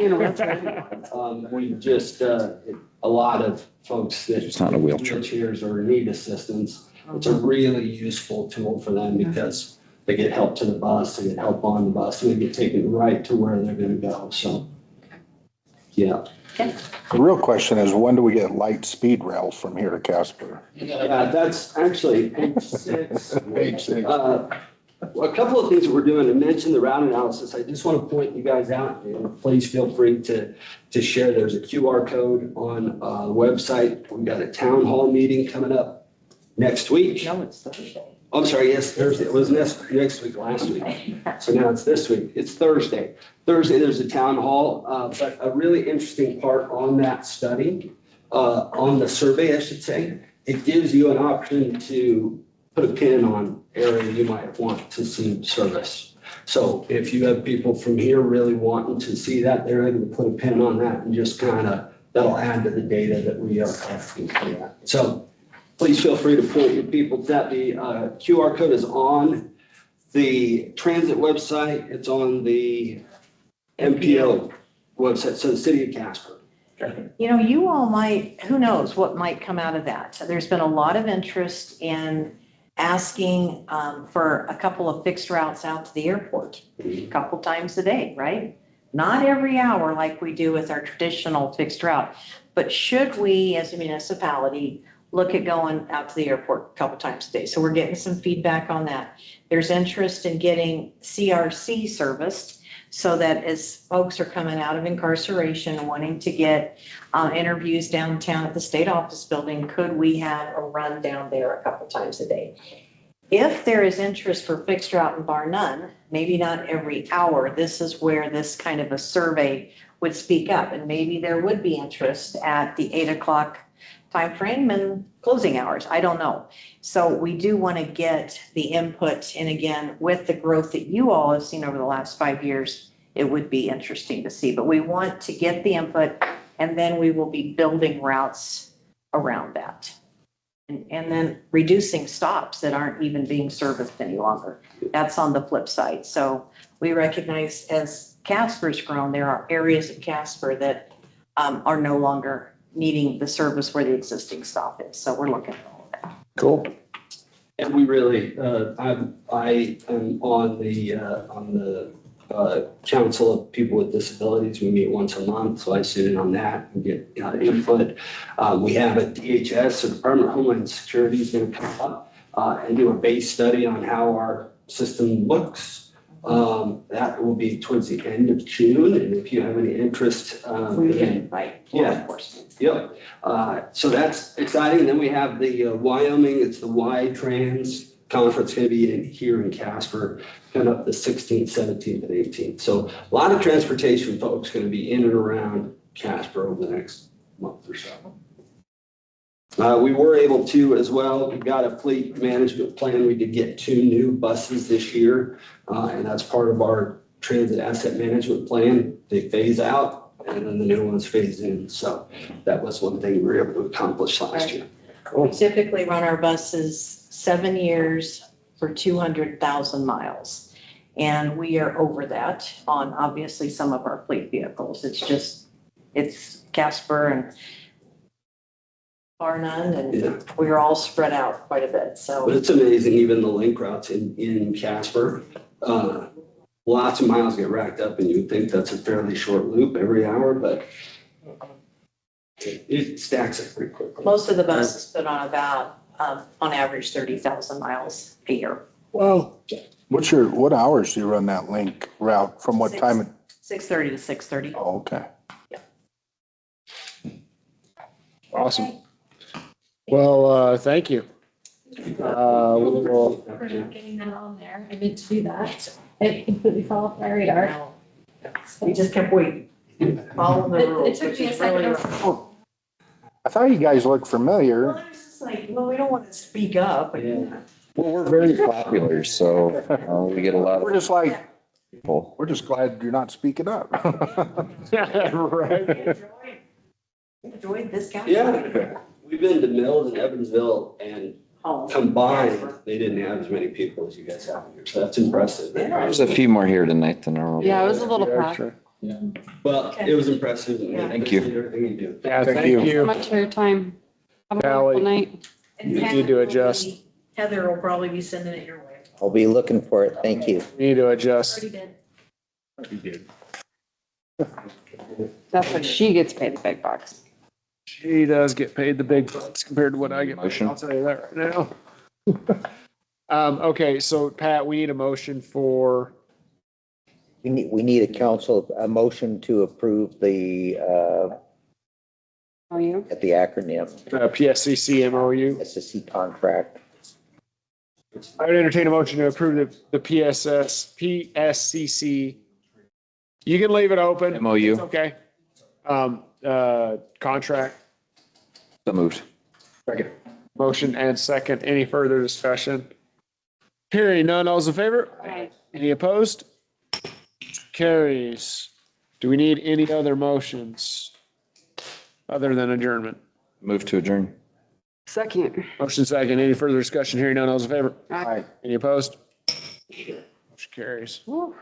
S14: we just, a lot of folks that.
S8: It's not a wheelchair.
S14: Wheelchairs or need assistance. It's a really useful tool for them because they get help to the bus, they get help on the bus, and they get taken right to where they're gonna go, so. Yeah.
S3: The real question is, when do we get light speed rail from here to Casper?
S14: Yeah, that's actually page 6.
S3: Page 6.
S14: A couple of things that we're doing, I mentioned the route analysis. I just want to point you guys out, and please feel free to share. There's a QR code on the website. We've got a town hall meeting coming up next week.
S13: No, it's Thursday.
S14: I'm sorry, yes, Thursday. It was next week, last week. So now it's this week. It's Thursday. Thursday, there's a town hall, but a really interesting part on that study, on the survey, I should say, it gives you an option to put a pin on area you might want to see service. So if you have people from here really wanting to see that, they're able to put a pin on that and just kind of, that'll add to the data that we are collecting for that. So please feel free to point your people to that. The QR code is on the transit website. It's on the MPO website, so the city of Casper.
S13: You know, you all might, who knows what might come out of that. There's been a lot of interest in asking for a couple of fixed routes out to the airport, a couple times a day, right? Not every hour like we do with our traditional fixed route, but should we, as a municipality, look at going out to the airport a couple times a day? So we're getting some feedback on that. There's interest in getting CRC serviced, so that as folks are coming out of incarceration and wanting to get interviews downtown at the state office building, could we have a run down there a couple times a day? If there is interest for fixed route and bar none, maybe not every hour, this is where this kind of a survey would speak up. And maybe there would be interest at the 8 o'clock timeframe and closing hours. I don't know. So we do want to get the input. And again, with the growth that you all have seen over the last 5 years, it would be interesting to see. But we want to get the input, and then we will be building routes around that. And then reducing stops that aren't even being serviced any longer. That's on the flip side. So we recognize as Casper's grown, there are areas of Casper that are no longer needing the service where the existing stop is. So we're looking at all of that.
S11: Cool.
S14: And we really, I am on the Council of People with Disabilities. We meet once a month, so I sit in on that and get input. We have a DHS, the Department of Homeland Security, is going to come up and do a base study on how our system looks That will be towards the end of June, and if you have any interest,
S13: We can invite law
S14: Yeah.
S13: enforcement.
S14: Yep, so that's exciting. And then we have the Wyoming, it's the Y Trans Conference gonna be here in Casper, coming up the 16th, 17th, and 18th. So a lot of transportation folks gonna be in and around Casper over the next month or so. We were able to as well, we got a fleet management plan. We did get 2 new buses this year, and that's part of our transit asset management plan. They phase out and then the new ones phase in. So that was one thing we were able to accomplish last year.
S13: We typically run our buses 7 years for 200,000 miles. And we are over that on obviously some of our fleet vehicles. It's Casper and Farnun,
S14: Yeah.
S13: and we're all spread out quite a bit,
S14: But
S13: so.
S14: it's amazing, even the link routes in Casper, lots of miles get racked up and you would think that's a fairly short loop every hour, but it stacks it pretty quickly.
S13: Most of the buses put on about, on average, 30,000 miles a year.
S3: Well, what hours do you run that link route? From what time?
S13: 6:30 to 6:30.
S3: Oh, okay.
S1: Awesome. Well, thank you. We will,
S2: For not getting that on there. I meant to do that. It completely fell off my radar.
S13: We just kept waiting. Follow the
S2: It
S13: rules,
S2: took
S13: which
S2: me a
S13: is really
S2: second.
S13: rough.
S3: I thought you guys looked
S13: Well,
S3: familiar.
S13: I was just like, well, we don't want to speak up.
S14: Yeah.
S8: Well, we're very popular, so we get a lot
S3: We're
S8: of
S3: just like,
S8: people.
S3: we're just glad you're not speaking up.
S1: right.
S13: Enjoyed this guy.
S14: Yeah, we've been to Mills and Evansville and
S13: Oh,
S14: combined, they didn't have as many people as you guys have here. So that's impressive.
S8: There's a few more here tonight than normal.
S4: Yeah, it was a little packed.
S14: Well, it was impressive. and
S13: Yeah.
S8: Thank you.
S14: Everything you do.
S1: Yeah,
S3: Thank
S1: thank
S3: you.
S4: So
S1: you.
S4: much for your time. Have a
S1: Callie.
S4: wonderful night.
S13: And
S1: You
S13: Heather
S1: need to
S13: will
S1: adjust.
S13: be- Heather will probably be sending it your way.
S6: I'll be looking for it. Thank you.
S1: We need to adjust.
S2: Already did.
S4: That's what she gets paid, the big bucks.
S1: She does get paid the big bucks compared to what I get paid.
S8: Motion.
S1: I'll tell you that right now. Okay, so Pat, we need a motion for,
S6: We need a motion to approve the,
S4: How are you?
S6: at the acronym,
S1: PSCC MOU.
S6: SSC contract.
S1: I would entertain a motion to approve the PSCC. You can leave it open.
S8: MOU.
S1: It's okay. Contract,
S8: So moved.
S1: motion and second. Any further discussion? Hearing none, all's in favor?
S4: Aye.
S1: Any opposed? Carries. Do we need any other motions other than adjournment?
S8: Move to adjourn.
S4: Second.
S1: Motion second. Any further discussion? Hearing none, all's in favor?
S4: Aye.
S1: Any opposed? Motion carries.
S4: Woo.